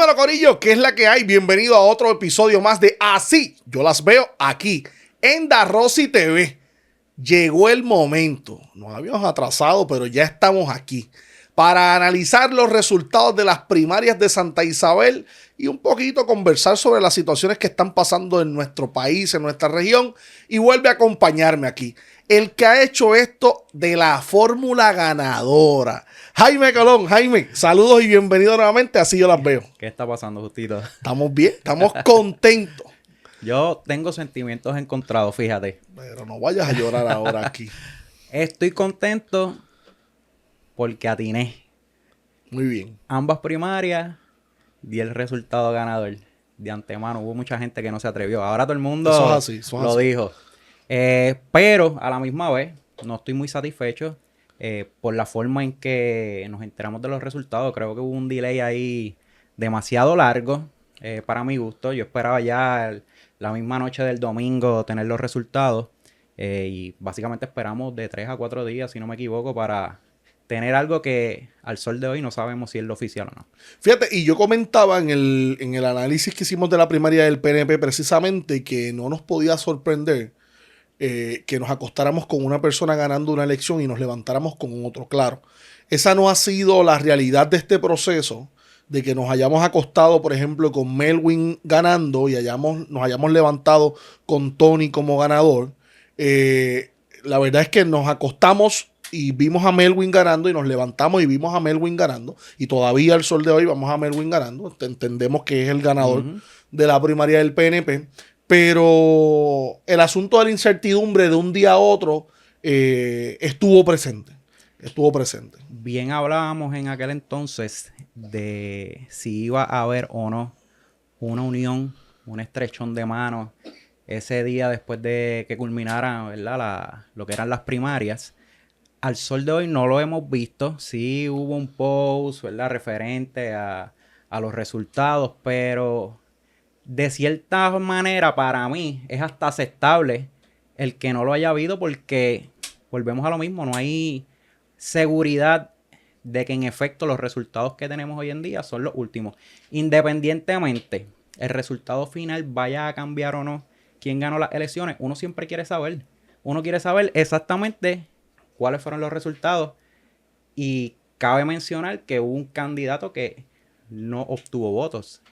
Dímelo, corillo, ¿qué es la que hay? Bienvenido a otro episodio más de Así Yo Las Veo aquí en Da Rosy TV. Llegó el momento, nos habíamos atrasado, pero ya estamos aquí para analizar los resultados de las primarias de Santa Isabel y un poquito conversar sobre las situaciones que están pasando en nuestro país, en nuestra región. Y vuelve a acompañarme aquí el que ha hecho esto de la fórmula ganadora, Jaime Colón. Jaime, saludos y bienvenido nuevamente a Así Yo Las Veo. ¿Qué está pasando, Justito? Estamos bien, estamos contentos. Yo tengo sentimientos encontrados, fíjate. Pero no vayas a llorar ahora aquí. Estoy contento porque atiné. Muy bien. Ambas primarias di el resultado ganador. De antemano hubo mucha gente que no se atrevió. Ahora todo el mundo Eso es así, eso es lo así. dijo. Pero a la misma vez no estoy muy satisfecho por la forma en que nos enteramos de los resultados. Creo que hubo un delay ahí demasiado largo para mi gusto. Yo esperaba ya la misma noche del domingo tener los resultados. Y básicamente esperamos de 3 a 4 días, si no me equivoco, para tener algo que al sol de hoy no sabemos si es lo oficial o no. Fíjate, y yo comentaba en el análisis que hicimos de la primaria del PNP precisamente que no nos podía sorprender que nos acostáramos con una persona ganando una elección y nos levantáramos con otro. Claro, esa no ha sido la realidad de este proceso, de que nos hayamos acostado, por ejemplo, con Melwin ganando y nos hayamos levantado con Tony como ganador. La verdad es que nos acostamos y vimos a Melwin ganando y nos levantamos y vimos a Melwin ganando y todavía al sol de hoy vamos a Melwin ganando. Entendemos que es el ganador de la primaria del PNP, pero el asunto de la incertidumbre de un día a otro estuvo presente. Bien hablábamos en aquel entonces de si iba a haber o no una unión, un estrechón de manos ese día después de que culminaran, ¿verdad? Lo que eran las primarias. Al sol de hoy no lo hemos visto. Sí hubo un post, ¿verdad? Referente a los resultados, pero de cierta manera para mí es hasta aceptable el que no lo haya habido porque volvemos a lo mismo, no hay seguridad de que en efecto los resultados que tenemos hoy en día son los últimos. Independientemente el resultado final vaya a cambiar o no quién ganó las elecciones, uno siempre quiere saber. Uno quiere saber exactamente cuáles fueron los resultados. Y cabe mencionar que hubo un candidato que no obtuvo votos.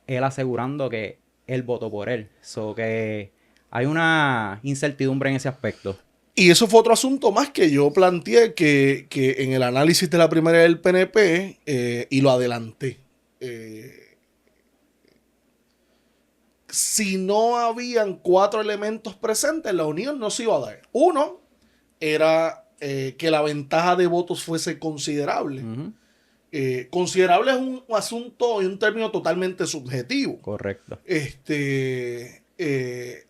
Él asegurando que él votó por él. So que hay una incertidumbre en ese aspecto. Y eso fue otro asunto más que yo planteé que en el análisis de la primaria del PNP y lo adelanté. Si no habían 4 elementos presentes, la unión no se iba a dar. Uno era que la ventaja de votos fuese considerable. Considerable es un asunto y un término totalmente subjetivo. Correcto.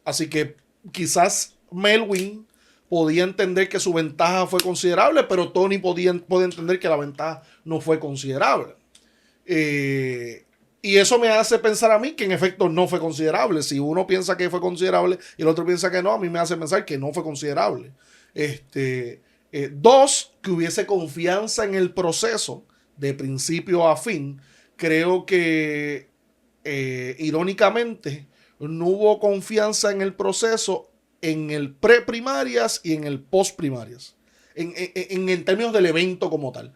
Así que quizás Melwin podía entender que su ventaja fue considerable, pero Tony puede entender que la ventaja no fue considerable. Y eso me hace pensar a mí que en efecto no fue considerable. Si uno piensa que fue considerable y el otro piensa que no, a mí me hace pensar que no fue considerable. Dos, que hubiese confianza en el proceso de principio a fin. Creo que irónicamente no hubo confianza en el proceso en el pre-primarias y en el post-primarias, en términos del evento como tal.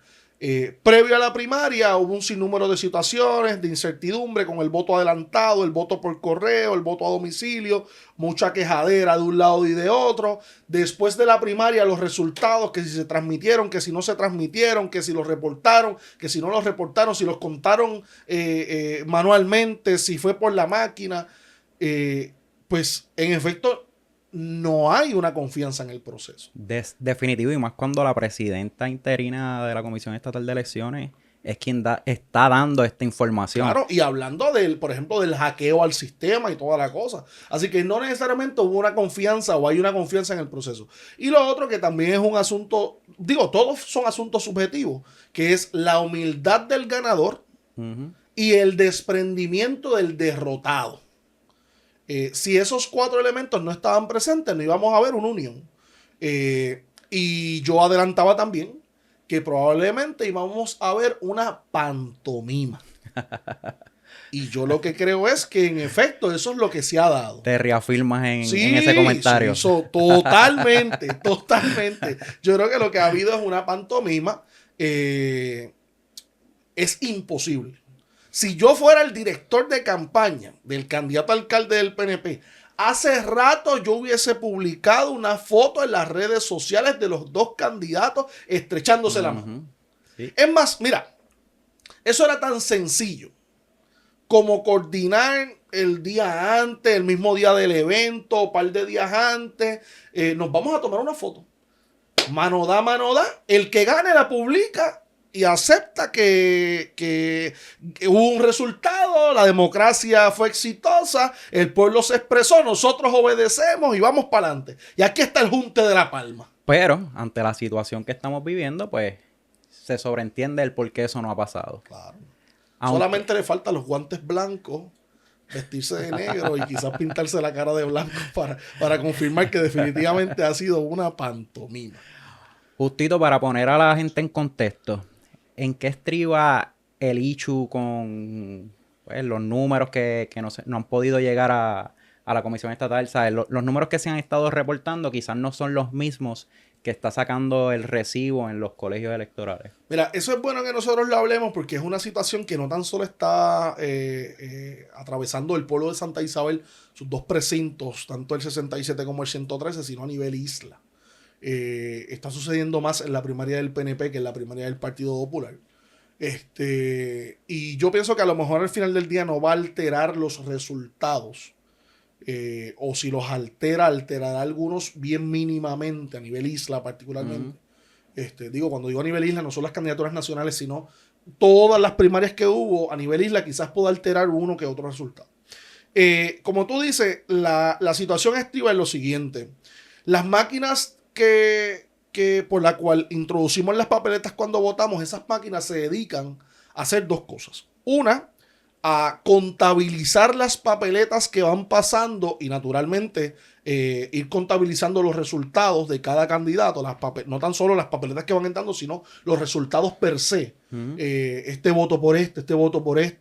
Previo a la primaria hubo un sinnúmero de situaciones de incertidumbre con el voto adelantado, el voto por correo, el voto a domicilio, mucha quejadera de un lado y de otro. Después de la primaria los resultados, que si se transmitieron, que si no se transmitieron, que si los reportaron, que si no los reportaron, si los contaron manualmente, si fue por la máquina. Pues en efecto no hay una confianza en el proceso. Definitivo, y más cuando la presidenta interina de la Comisión Estatal de Elecciones es quien está dando esta información. Claro, y hablando por ejemplo, del hackeo al sistema y toda la cosa. Así que no necesariamente hubo una confianza o hay una confianza en el proceso. Y lo otro que también es un asunto, todos son asuntos subjetivos, que es la humildad del ganador y el desprendimiento del derrotado. Si esos 4 elementos no estaban presentes, no íbamos a ver una unión. Y yo adelantaba también que probablemente íbamos a ver una pantomima. Y yo lo que creo es que en efecto eso es lo que se ha dado. Te reafirmas Sí, en ese comentario. sí, totalmente, totalmente. Yo creo que lo que ha habido es una pantomima. Es imposible. Si yo fuera el director de campaña del candidato a alcalde del PNP, hace rato yo hubiese publicado una foto en las redes sociales de los dos candidatos estrechándose la mano. Sí. Es más, mira, eso era tan sencillo como coordinar el día antes, el mismo día del evento, un par de días antes, nos vamos a tomar una foto. Mano da, el que gane la publica y acepta que hubo un resultado, la democracia fue exitosa, el pueblo se expresó, nosotros obedecemos y vamos para adelante. Y aquí está el junte de La Palma. Pero, ante la situación que estamos viviendo, pues, se sobreentiende el por qué eso no ha pasado. Claro. Aunque solamente le faltan los guantes blancos, vestirse de negro y quizás pintarse la cara de blanco para confirmar que definitivamente ha sido una pantomima. Justito, para poner a la gente en contexto, ¿en qué estriba el issue con pues, los números que no han podido llegar a la Comisión Estatal? ¿Sabes? Los números que se han estado reportando quizás no son los mismos que está sacando el recibo en los colegios electorales. Mira, eso es bueno que nosotros lo hablemos porque es una situación que no tan solo está atravesando el pueblo de Santa Isabel, sus dos precintos, tanto el 67 como el 113, sino a nivel isla. Está sucediendo más en la primaria del PNP que en la primaria del Partido Popular. Y yo pienso que a lo mejor al final del día no va a alterar los resultados. O si los alterará algunos bien mínimamente a nivel isla particularmente. Cuando digo a nivel isla, no son las candidaturas nacionales, sino todas las primarias que hubo a nivel isla, quizás pueda alterar uno que otro resultado. Como tú dices, la situación estriba en lo siguiente. Las máquinas que por la cual introducimos las papeletas cuando votamos, esas máquinas se dedican a hacer dos cosas. Una, a contabilizar las papeletas que van pasando y naturalmente ir contabilizando los resultados de cada candidato, no tan solo las papeletas que van entrando, sino los resultados per se. Este voto por este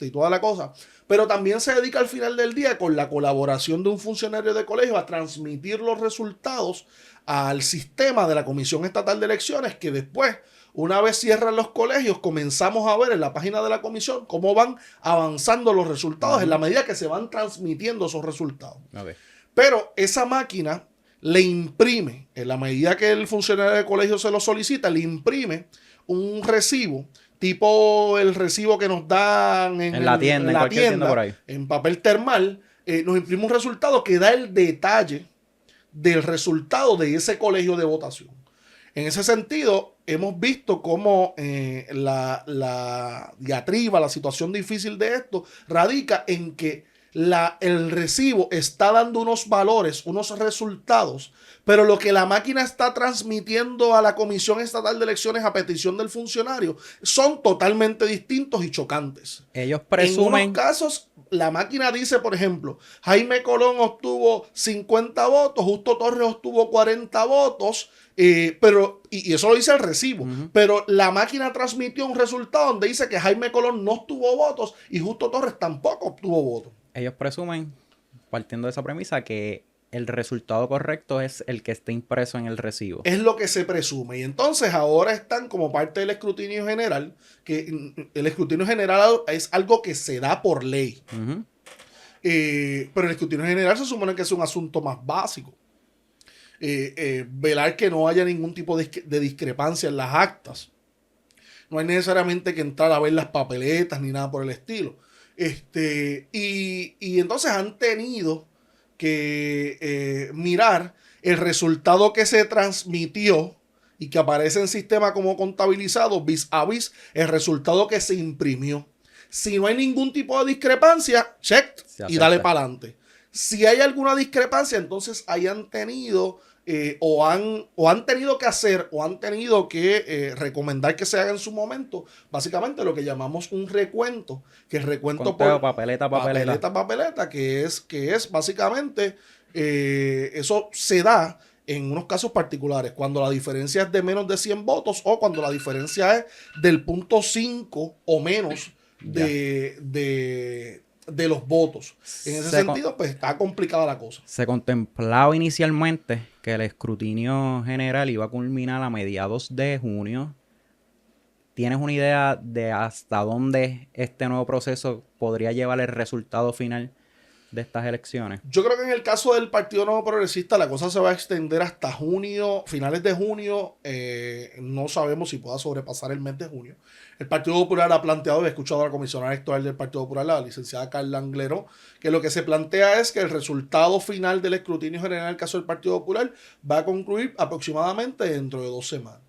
y toda la cosa. Pero también se dedica al final del día con la colaboración de un funcionario de colegio a transmitir los resultados al sistema de la Comisión Estatal de Elecciones, que después, una vez cierran los colegios, comenzamos a ver en la página de la comisión cómo van avanzando los resultados en la medida que se van transmitiendo esos resultados. Okay. Pero esa máquina le imprime, en la medida que el funcionario del colegio se lo solicita, le imprime un recibo, tipo el recibo que nos dan en la tienda por ahí, en papel termal, nos imprime un resultado que da el detalle del resultado de ese colegio de votación. En ese sentido, hemos visto cómo la diatriba, la situación difícil de esto, radica en que el recibo está dando unos valores, unos resultados, pero lo que la máquina está transmitiendo a la Comisión Estatal de Elecciones a petición del funcionario son totalmente distintos y chocantes. Ellos presumen... En unos casos, la máquina dice, por ejemplo, Jaime Colón obtuvo 50 votos, Justo Torres obtuvo 40 votos, y eso lo dice el recibo, pero la máquina transmitió un resultado donde dice que Jaime Colón no obtuvo votos y Justo Torres tampoco obtuvo votos. Ellos presumen, partiendo de esa premisa, que el resultado correcto es el que está impreso en el recibo. Es lo que se presume. Y entonces ahora están como parte del escrutinio general, que el escrutinio general es algo que se da por ley. Pero el escrutinio general se supone que es un asunto más básico. Velar que no haya ningún tipo de discrepancia en las actas. No hay necesariamente que entrar a ver las papeletas ni nada por el estilo. Y entonces han tenido que mirar el resultado que se transmitió y que aparece en sistema como contabilizado vis a vis el resultado que se imprimió. Si no hay ningún tipo de discrepancia, check y dale para adelante. Si hay alguna discrepancia, entonces hayan tenido o han tenido que hacer o han tenido que recomendar que se haga en su momento, básicamente lo que llamamos un recuento, que el recuento conteo, por papeleta, que es básicamente eso se da en unos casos particulares, cuando la diferencia es de menos de 100 votos o cuando la diferencia es del 0.5 o menos de los votos. En ese sentido, pues está complicada la cosa. Se contemplaba inicialmente que el escrutinio general iba a culminar a mediados de junio. ¿Tienes una idea de hasta dónde este nuevo proceso podría llevar el resultado final de estas elecciones? Yo creo que en el caso del Partido Nuevo Progresista la cosa se va a extender hasta junio, finales de junio. No sabemos si pueda sobrepasar el mes de junio. El Partido Popular ha planteado, he escuchado a la comisionada electoral del Partido Popular, la licenciada Carla Anglero, que lo que se plantea es que el resultado final del escrutinio general en el caso del Partido Popular va a concluir aproximadamente dentro de 2 semanas.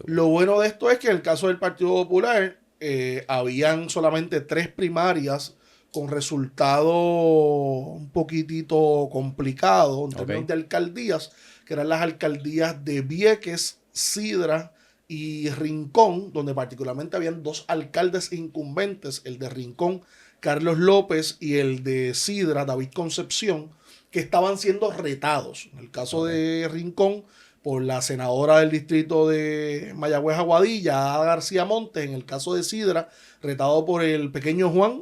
Lo bueno de esto es que en el caso del Partido Popular habían solamente 3 primarias con resultado un poquitito complicado en términos de alcaldías, que eran las alcaldías de Vieques, Sidra y Rincón, donde particularmente habían 2 alcaldes incumbentes, el de Rincón, Carlos López, y el de Sidra, David Concepción, que estaban siendo retados. En el caso de Rincón, por la senadora del distrito de Mayagüez Aguadilla, Ada García Montes. En el caso de Sidra, retado por el pequeño Juan,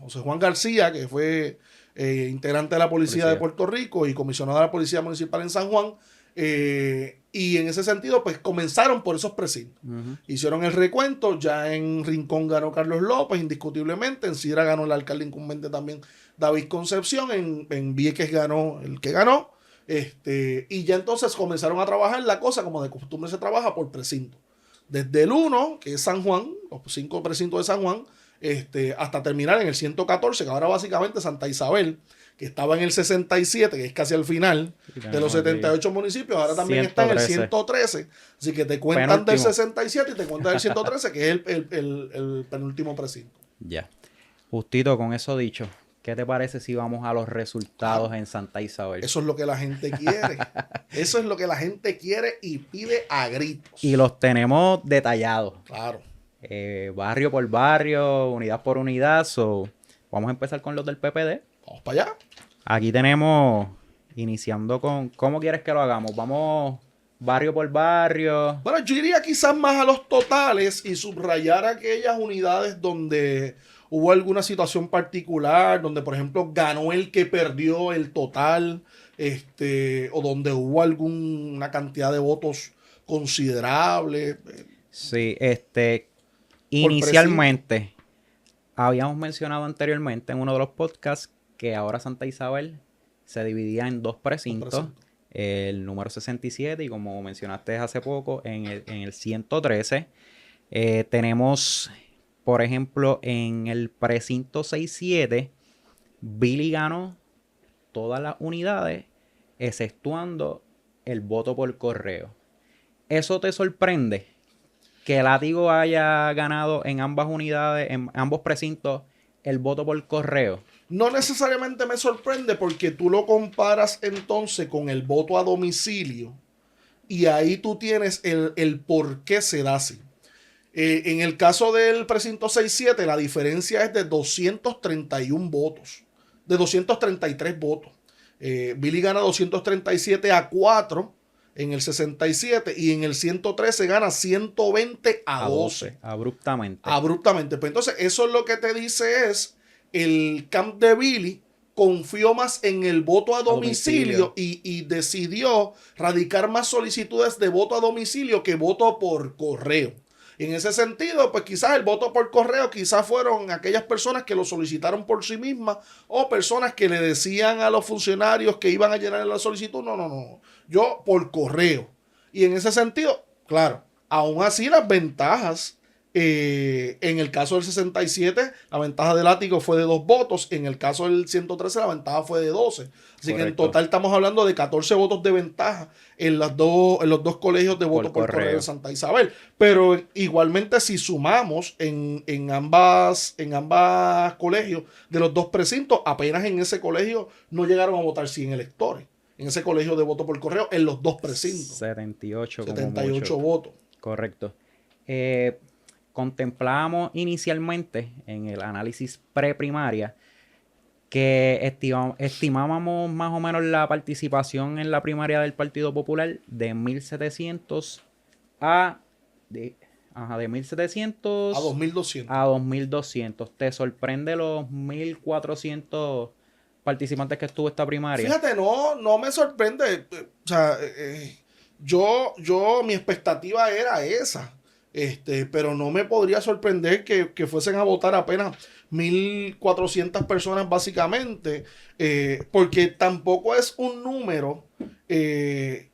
José Juan García, que fue integrante de la Policía de Puerto Rico y comisionado de la Policía Municipal en San Juan. Y en ese sentido, pues comenzaron por esos precintos. Hicieron el recuento, ya en Rincón ganó Carlos López, indiscutiblemente. En Sidra ganó el alcalde incumbente también, David Concepción. En Vieques ganó el que ganó. Y ya entonces comenzaron a trabajar la cosa como de costumbre se trabaja por precinto. Desde el 1, que es San Juan, los 5 precintos de San Juan, hasta terminar en el 114, que ahora básicamente Santa Isabel, que estaba en el 67, que es casi al final de los 78 municipios, ahora también 113. Está en el 113. Así que te cuentan del 67 y te cuentan del 113, que es el penúltimo precinto. Ya. Justito, con eso dicho, ¿qué te parece si vamos a los resultados en Santa Isabel? Eso es lo que la gente quiere. Eso es lo que la gente quiere y pide a gritos. Y los tenemos detallados. Claro. Barrio por barrio, unidad por unidad. Vamos a empezar con los del PPD. Vamos para allá. Aquí tenemos, iniciando con, ¿cómo quieres que lo hagamos? Vamos barrio por barrio. Bueno, yo iría quizás más a los totales y subrayar aquellas unidades donde hubo alguna situación particular, donde por ejemplo ganó el que perdió el total, o donde hubo alguna cantidad de votos considerable. Sí, inicialmente habíamos mencionado anteriormente en uno de los podcasts que ahora Santa Isabel se dividía en 2 precintos. El número 67 y como mencionaste hace poco, en el 113. Tenemos, por ejemplo, en el precinto 67, Billy ganó todas las unidades, exceptuando el voto por correo. ¿Eso te sorprende? Que Látigo haya ganado en ambas unidades, en ambos precintos, el voto por correo. No necesariamente me sorprende porque tú lo comparas entonces con el voto a domicilio y ahí tú tienes el por qué se da así. En el caso del precinto 67, la diferencia es de 231 votos, de 233 votos. Billy gana 237-4 en el 67 y en el 113 gana 120-12. Abruptamente. Pues entonces eso es lo que te dice es el camp de Billy confió más en el voto a domicilio. Y decidió radicar más solicitudes de voto a domicilio que voto por correo. En ese sentido, pues quizás el voto por correo quizás fueron aquellas personas que lo solicitaron por sí mismas o personas que le decían a los funcionarios que iban a llenar la solicitud, no, yo por correo. Y en ese sentido, claro, aún así las ventajas, en el caso del 67, la ventaja del Látigo fue de 2 votos, en el caso del 113 la ventaja fue de 12. Así Correcto. Que en total estamos hablando de 14 votos de ventaja en los dos colegios de voto por correo de Santa Isabel. Pero igualmente si sumamos en ambas colegios de los 2 precintos, apenas en ese colegio no llegaron a votar 100 electores. En ese colegio de voto por correo, en los 2 precintos. 78 votos. Correcto. Contemplamos inicialmente en el análisis preprimaria que estimábamos más o menos la participación en la primaria del Partido Popular de 1,700 a Ajá, de 1.700 a 2.200. a 2.200. ¿Te sorprende los 1.400 participantes que estuvo esta primaria? Fíjate, no me sorprende. O sea, mi expectativa era esa. Pero no me podría sorprender que fuesen a votar apenas 1.400 personas básicamente, porque tampoco es un número que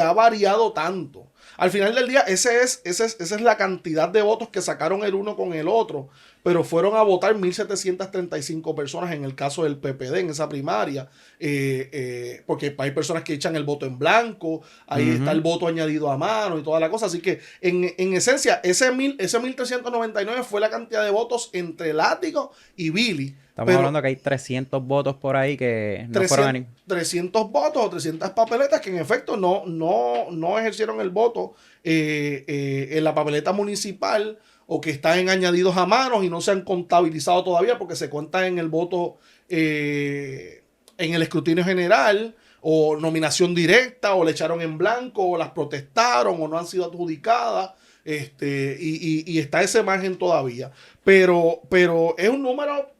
ha variado tanto. Al final del día, esa es la cantidad de votos que sacaron el uno con el otro, pero fueron a votar 1.735 personas en el caso del PPD en esa primaria, porque hay personas que echan el voto en blanco, ahí está el voto añadido a mano y toda la cosa, así que en esencia ese 1.399 fue la cantidad de votos entre Látigo y Billy. Estamos hablando que hay 300 votos por ahí que no 300, fueron a 300 votos o 300 papeletas que en efecto no ejercieron el voto en la papeleta municipal o que están añadidos a manos y no se han contabilizado todavía porque se cuentan en el voto en el escrutinio general o nominación directa o le echaron en blanco o las protestaron o no han sido adjudicadas. Y está ese margen todavía. Pero es un número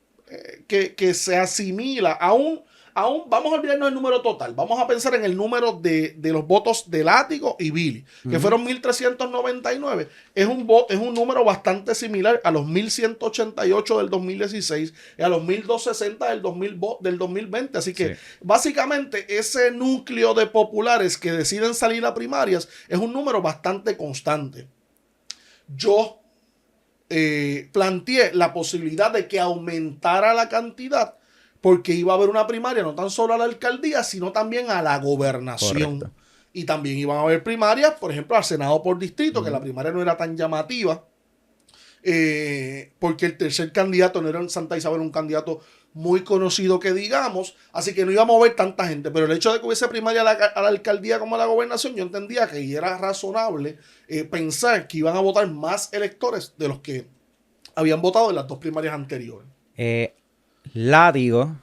que se asimila aún vamos a olvidarnos del número total, vamos a pensar en el número de los votos de Látigo y Billy, que fueron 1.399, es un número bastante similar a los 1.188 del 2016 y a los 1.260 del 2020, así que básicamente ese núcleo de populares que deciden salir a primarias es un número bastante constante. Yo planteé la posibilidad de que aumentara la cantidad porque iba a haber una primaria no tan solo a la alcaldía, sino también a la gobernación. Correcto. Y también iban a haber primarias, por ejemplo, al Senado por distrito, que la primaria no era tan llamativa, porque el tercer candidato no era en Santa Isabel un candidato muy conocido que digamos, así que no iba a mover tanta gente, pero el hecho de que hubiese primaria a la alcaldía como a la gobernación, yo entendía que era razonable pensar que iban a votar más electores de los que habían votado en las dos primarias anteriores. Látigo,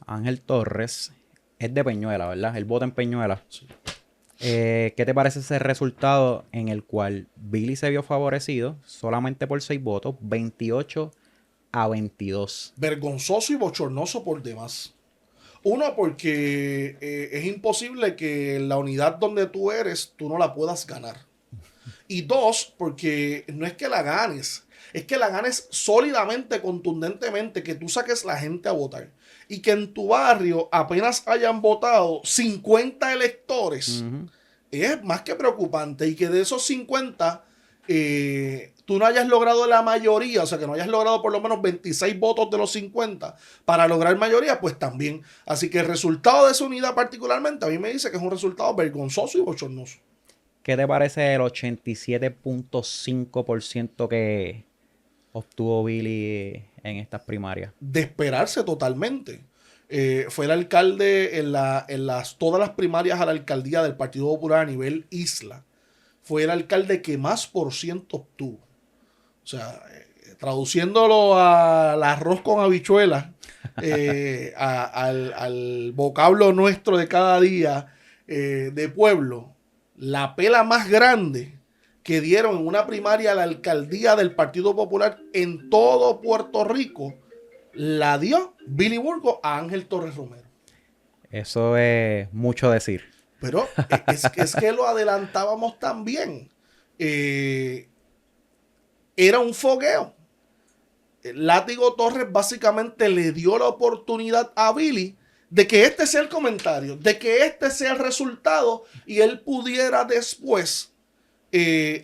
Ángel Torres, es de Peñuela, ¿verdad? Él vota en Peñuela. Sí. ¿Qué te parece ese resultado en el cual Billy se vio favorecido solamente por 6 votos, 28-22? Vergonzoso y bochornoso por demás. Uno, porque es imposible que en la unidad donde tú eres, tú no la puedas ganar. Y dos, porque no es que la ganes, es que la ganes sólidamente, contundentemente, que tú saques la gente a votar. Y que en tu barrio apenas hayan votado 50 electores, es más que preocupante. Y que de esos 50, tú no hayas logrado la mayoría, o sea, que no hayas logrado por lo menos 26 votos de los 50 para lograr mayoría, pues también. Así que el resultado de esa unidad particularmente, a mí me dice que es un resultado vergonzoso y bochornoso. ¿Qué te parece el 87.5% que obtuvo Billy en estas primarias? De esperarse totalmente. Fue el alcalde en todas las primarias a la alcaldía del Partido Popular a nivel isla. Fue el alcalde que más por ciento obtuvo. O sea, traduciéndolo al arroz con habichuelas, al vocablo nuestro de cada día de pueblo, la pela más grande que dieron en una primaria a la alcaldía del Partido Popular en todo Puerto Rico, la dio Billy Burgos a Ángel Torres Romero. Eso es mucho decir. Pero es que lo adelantábamos también. Era un fogueo. Látigo Torres básicamente le dio la oportunidad a Billy de que este sea el comentario, de que este sea el resultado y él pudiera después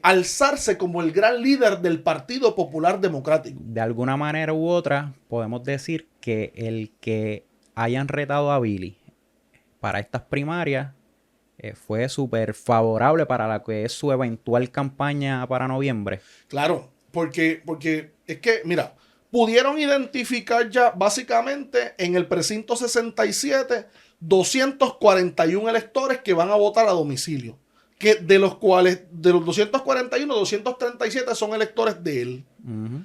alzarse como el gran líder del Partido Popular Democrático. De alguna manera u otra, podemos decir que el que hayan retado a Billy para estas primarias fue súper favorable para la que es su eventual campaña para noviembre. Claro, porque es que, mira, pudieron identificar ya básicamente en el precinto 67 241 electores que van a votar a domicilio. Que de los cuales, de los 241, 237 son electores de él.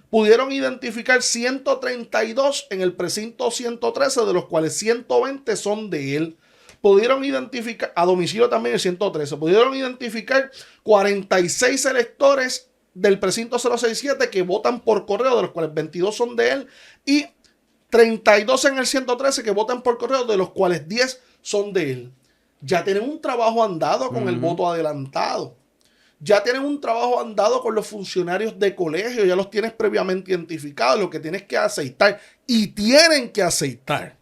Pudieron identificar 132 en el precinto 113, de los cuales 120 son de él. pudieron identificar, a domicilio también el 113, pudieron identificar 46 electores del precinto 067 que votan por correo, de los cuales 22 son de él, y 32 en el 113 que votan por correo, de los cuales 10 son de él. Ya tienen un trabajo andado con el voto adelantado. Ya tienen un trabajo andado con los funcionarios de colegio, ya los tienes previamente identificados, lo que tienes que aceitar. Y tienen que aceitar.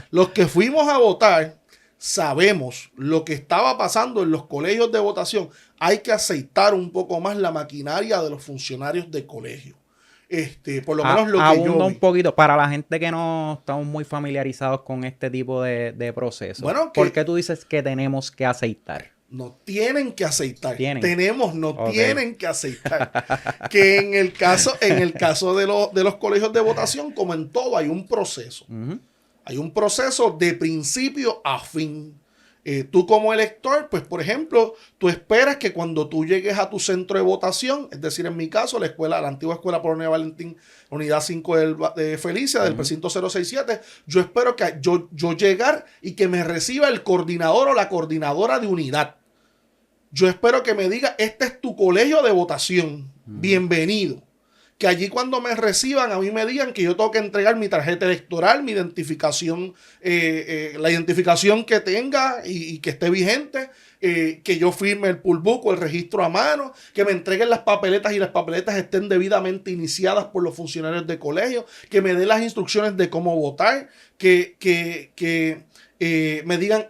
Los que fuimos a votar sabemos lo que estaba pasando en los colegios de votación. Hay que aceitar un poco más la maquinaria de los funcionarios de colegio. Por lo menos lo que yo vi. Un poquito, para la gente que no estamos muy familiarizados con este tipo de proceso. Bueno, ¿por qué tú dices que tenemos que aceitar? No tienen que aceitar. ¿Tienen? Tienen que aceitar. Que en el caso de los colegios de votación, como en todo, hay un proceso. Hay un proceso de principio a fin. Tú como elector, pues por ejemplo, tú esperas que cuando tú llegues a tu centro de votación, es decir, en mi caso, la antigua escuela Polonia Valentín, unidad 5 de Felicia, del precinto 067, yo espero que yo llegar y que me reciba el coordinador o la coordinadora de unidad. Yo espero que me diga, este es tu colegio de votación, bienvenido. Que allí cuando me reciban, a mí me digan que yo tengo que entregar mi tarjeta electoral, mi identificación, la identificación que tenga y que esté vigente, que yo firme el poll book o el registro a mano, que me entreguen las papeletas y las papeletas estén debidamente iniciadas por los funcionarios de colegio, que me den las instrucciones de cómo votar, que me digan,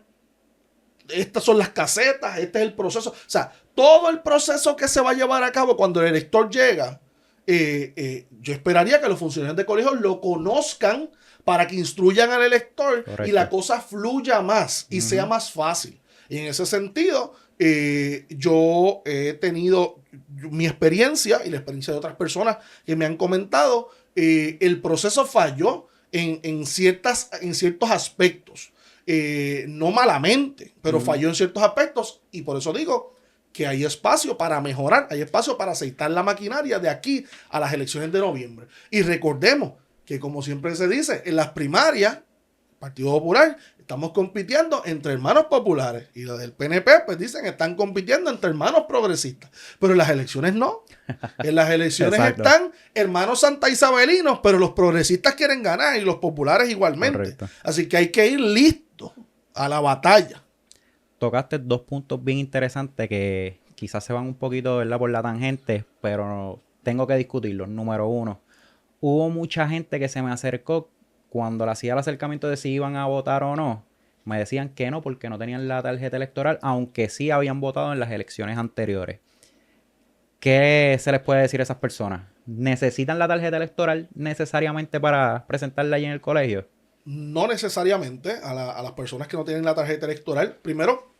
estas son las casetas, este es el proceso. O sea, todo el proceso que se va a llevar a cabo cuando el elector llega, yo esperaría que los funcionarios de colegio lo conozcan para que instruyan al elector. Correcto. Y la cosa fluya más y sea más fácil. Y en ese sentido, yo he tenido mi experiencia y la experiencia de otras personas que me han comentado, el proceso falló en ciertos aspectos. No malamente, pero falló en ciertos aspectos, y por eso digo que hay espacio para mejorar, hay espacio para aceitar la maquinaria de aquí a las elecciones de noviembre. Y recordemos que, como siempre se dice, en las primarias, Partido Popular, estamos compitiendo entre hermanos populares, y los del PNP, pues dicen que están compitiendo entre hermanos progresistas, pero en las elecciones no. En las elecciones están hermanos santaisabelinos, pero los progresistas quieren ganar y los populares igualmente. Correcto. Así que hay que ir listos a la batalla. Tocaste dos puntos bien interesantes que quizás se van un poquito, ¿verdad?, por la tangente, pero tengo que discutirlos. Número uno, hubo mucha gente que se me acercó cuando le hacía el acercamiento de si iban a votar o no. Me decían que no porque no tenían la tarjeta electoral, aunque sí habían votado en las elecciones anteriores. ¿Qué se les puede decir a esas personas? ¿Necesitan la tarjeta electoral necesariamente para presentarla allí en el colegio? No necesariamente a las personas que no tienen la tarjeta electoral. Primero,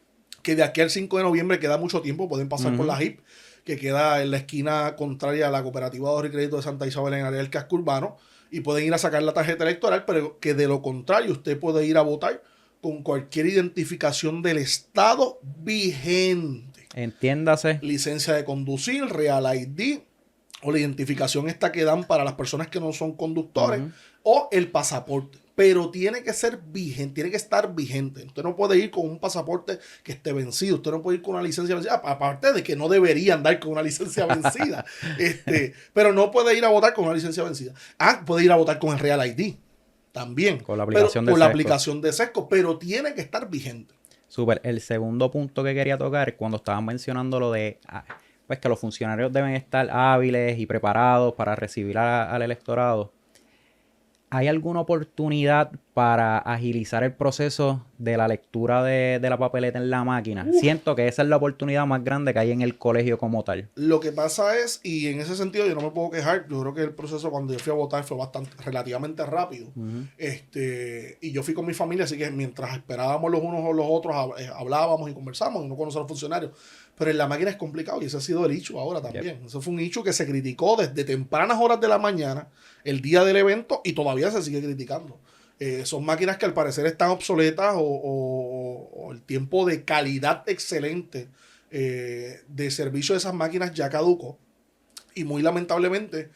que de aquí al 5 de noviembre queda mucho tiempo, pueden pasar por la HIP, que queda en la esquina contraria a la Cooperativa de Ahorro y Crédito de Santa Isabel en el área del casco urbano, y pueden ir a sacar la tarjeta electoral, pero que de lo contrario usted puede ir a votar con cualquier identificación del Estado vigente. Entiéndase. Licencia de conducir, Real ID, o la identificación esta que dan para las personas que no son conductores, o el pasaporte. Pero tiene que ser vigente, tiene que estar vigente. Usted no puede ir con un pasaporte que esté vencido. Usted no puede ir con una licencia vencida. Aparte de que no debería andar con una licencia vencida. Pero no puede ir a votar con una licencia vencida. Puede ir a votar con el Real ID también. Con la aplicación de SESCO. Con la aplicación de SESCO, pero tiene que estar vigente. Súper. El segundo punto que quería tocar, cuando estaban mencionando lo de pues que los funcionarios deben estar hábiles y preparados para recibir al electorado. ¿Hay alguna oportunidad para agilizar el proceso de la lectura de la papeleta en la máquina? Siento que esa es la oportunidad más grande que hay en el colegio como tal. Lo que pasa es, y en ese sentido yo no me puedo quejar, yo creo que el proceso cuando yo fui a votar fue relativamente rápido. Y yo fui con mi familia, así que mientras esperábamos los unos o los otros, hablábamos y conversábamos, y no conocíamos a los funcionarios. Pero en la máquina es complicado, y ese ha sido el issue ahora también. Yep. Eso fue un issue que se criticó desde tempranas horas de la mañana, el día del evento, y todavía se sigue criticando. Son máquinas que al parecer están obsoletas o el tiempo de calidad excelente de servicio de esas máquinas ya caducó. Y muy lamentablemente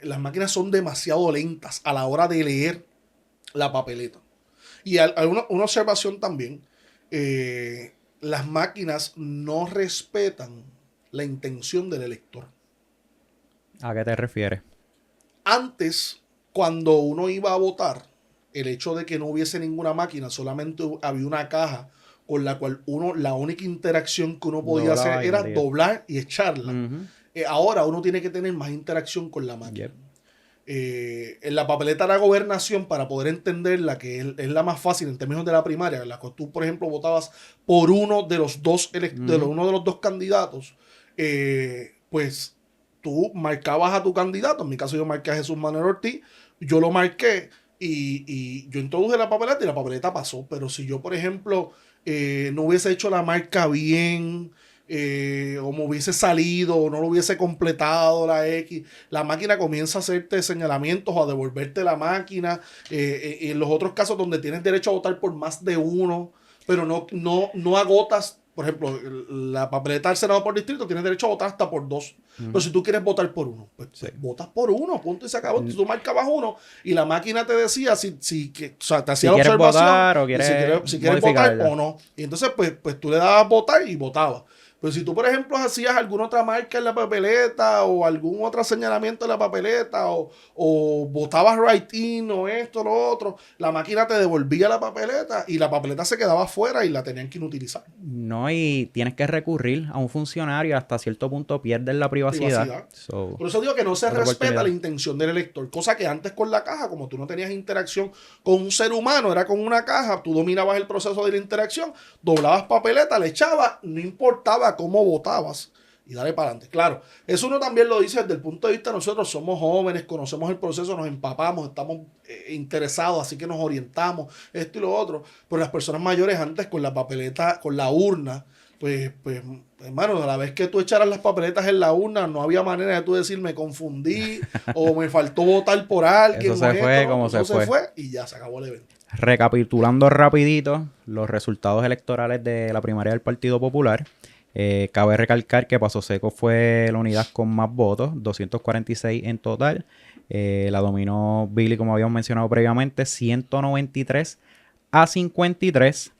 las máquinas son demasiado lentas a la hora de leer la papeleta. Y hay una observación también. Las máquinas no respetan la intención del elector. ¿A qué te refieres? Antes, cuando uno iba a votar, el hecho de que no hubiese ninguna máquina, solamente había una caja con la cual la única interacción que uno podía hacer era doblar y echarla. Ahora uno tiene que tener más interacción con la máquina. En la papeleta de la gobernación, para poder entenderla, que es la más fácil en términos de la primaria, en la que tú, por ejemplo, votabas por uno de los dos, uno de los dos candidatos, pues tú marcabas a tu candidato. En mi caso yo marqué a Jesús Manuel Ortiz, yo lo marqué y yo introduje la papeleta y la papeleta pasó. Pero si yo, por ejemplo, no hubiese hecho la marca bien, o me hubiese salido o no lo hubiese completado la X, la máquina comienza a hacerte señalamientos o a devolverte la máquina. En los otros casos donde tienes derecho a votar por más de uno, pero no agotas. Por ejemplo, la papeleta del Senado por distrito tienes derecho a votar hasta por dos. Pero si tú quieres votar por uno, pues votas por uno, punto y se acabó. Tú marcabas uno y la máquina te decía o sea, te hacía la observación. Votar, o si quieres votar o no. Y entonces, pues tú le dabas votar y votabas. Pero si tú, por ejemplo, hacías alguna otra marca en la papeleta o algún otro señalamiento en la papeleta o votabas write-in o esto o lo otro, la máquina te devolvía la papeleta y la papeleta se quedaba afuera y la tenían que inutilizar. No, y tienes que recurrir a un funcionario, hasta cierto punto pierdes la privacidad. Por eso digo que no se respeta la intención del elector, cosa que antes con la caja, como tú no tenías interacción con un ser humano, era con una caja, tú dominabas el proceso de la interacción, doblabas papeleta, le echabas, no importaba cómo votabas y dale para adelante. Claro, eso uno también lo dice desde el punto de vista de nosotros, somos jóvenes, conocemos el proceso, nos empapamos, estamos interesados, así que nos orientamos, esto y lo otro. Pero las personas mayores antes con la papeleta, con la urna, pues hermano, a la vez que tú echaras las papeletas en la urna, no había manera de tú decir me confundí o me faltó votar por alguien. Eso se fue como se fue y ya se acabó el evento. Recapitulando rapidito los resultados electorales de la primaria del Partido Popular, cabe recalcar que Paso Seco fue la unidad con más votos, 246 en total. La dominó Billy, como habíamos mencionado previamente, 193-53.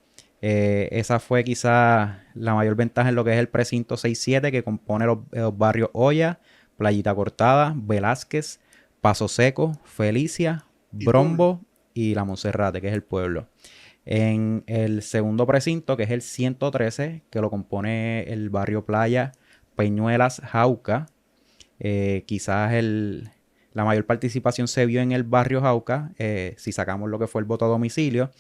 Esa fue quizás la mayor ventaja en lo que es el precinto 6-7, que compone los barrios Hoya, Playita Cortada, Velázquez, Paso Seco, Felicia, Brombo y La Monserrate, que es el pueblo. En el segundo precinto, que es el 113, que lo compone el barrio Playa, Peñuelas, Jauca. Quizás la mayor participación se vio en el barrio Jauca, si sacamos lo que fue el voto a domicilio.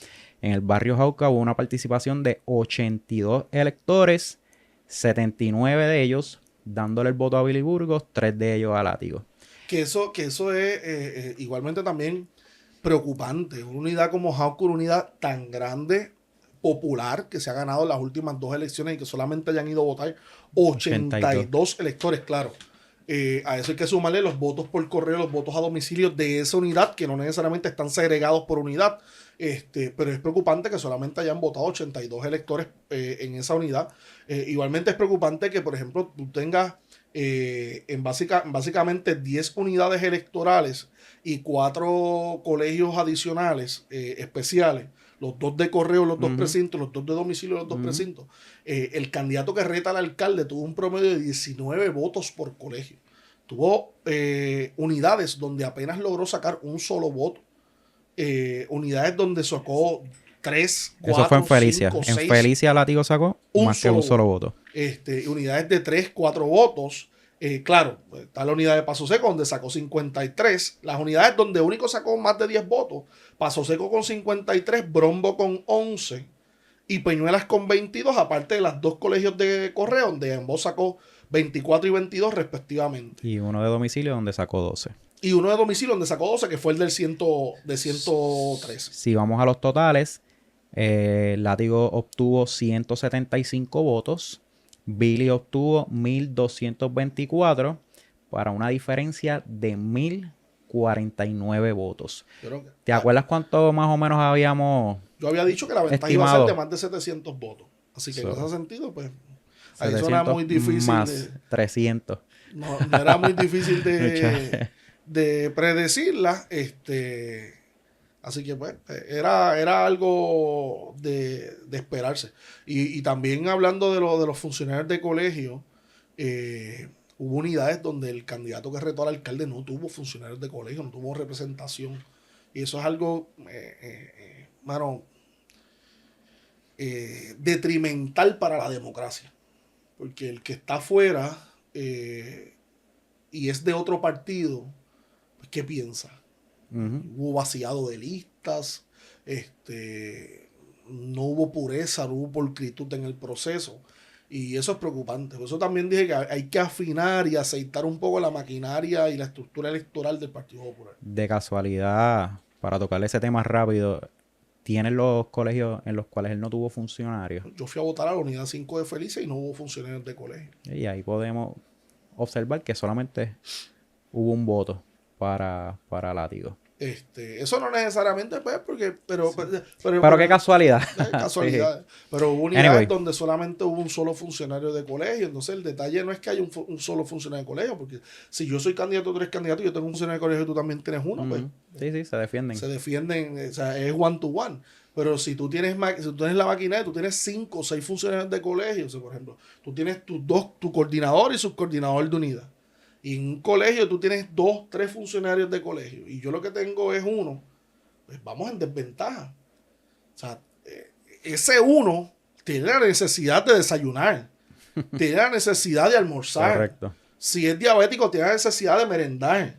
En el barrio Jauca hubo una participación de 82 electores, 79 de ellos dándole el voto a Billy Burgos, 3 de ellos a Látigo. Que eso es igualmente también preocupante. Una unidad como Jauca, una unidad tan grande, popular, que se ha ganado en las últimas dos elecciones y que solamente hayan ido a votar 82 electores, claro. A eso hay que sumarle los votos por correo, los votos a domicilio de esa unidad, que no necesariamente están segregados por unidad. Pero es preocupante que solamente hayan votado 82 electores en esa unidad. Igualmente es preocupante que, por ejemplo, tú tengas básicamente 10 unidades electorales y 4 colegios adicionales especiales, los 2 de correo, los 2 precintos, los 2 de domicilio, los 2 precintos. El candidato que reta al alcalde tuvo un promedio de 19 votos por colegio. Tuvo unidades donde apenas logró sacar un solo voto. Unidades donde sacó 3, 4, eso fue en Felicia. 5, 6. En Felicia Látigo sacó más que un solo voto. Unidades de 3, 4 votos. Claro, está la unidad de Paso Seco donde sacó 53. Las unidades donde único sacó más de 10 votos. Paso Seco con 53, Brombo con 11 y Peñuelas con 22, aparte de las 2 colegios de correo donde ambos sacó 24 y 22 respectivamente. Y uno de domicilio donde sacó 12. Y uno de domicilio donde sacó 12, que fue el del 103. Si vamos a los totales, Látigo obtuvo 175 votos. Billy obtuvo 1,224 para una diferencia de 1,049 votos. ¿Te acuerdas cuánto más o menos habíamos Yo había dicho que la ventaja iba a ser de más de 700 votos. Así que en ese sentido, pues, ahí suena muy difícil. Más 300. No era muy difícil de predecirla. Así que pues era algo de esperarse. Y también hablando de los funcionarios de colegio, hubo unidades donde el candidato que retó al alcalde no tuvo funcionarios de colegio, no tuvo representación. Y eso es algo, mano, detrimental para la democracia. Porque el que está afuera y es de otro partido, pues, ¿qué piensa? Hubo vaciado de listas, no hubo pureza, no hubo pulcritud en el proceso. Y eso es preocupante. Por eso también dije que hay que afinar y aceitar un poco la maquinaria y la estructura electoral del Partido Popular. De casualidad, para tocarle ese tema rápido, ¿tienen los colegios en los cuales él no tuvo funcionarios? Yo fui a votar a la unidad 5 de Felices y no hubo funcionarios de colegio. Y ahí podemos observar que solamente hubo un voto para Látigo. Eso no necesariamente, pues, pero qué casualidad. Casualidad. Sí. Pero hubo unidades donde solamente hubo un solo funcionario de colegio. Entonces, el detalle no es que haya un solo funcionario de colegio, porque si yo soy candidato, tú eres candidato, yo tengo un funcionario de colegio y tú también tienes uno, pues. Sí, se defienden. Se defienden, o sea, es one to one. Pero si tú tienes la maquinaria, tú tienes 5 o 6 funcionarios de colegio, o sea, por ejemplo, tú tienes tu coordinador y subcoordinador de unidad. Y en un colegio tú tienes 2, 3 funcionarios de colegio. Y yo lo que tengo es uno. Pues vamos en desventaja. O sea, ese uno tiene la necesidad de desayunar. Tiene la necesidad de almorzar. Correcto. Si es diabético, tiene la necesidad de merendar.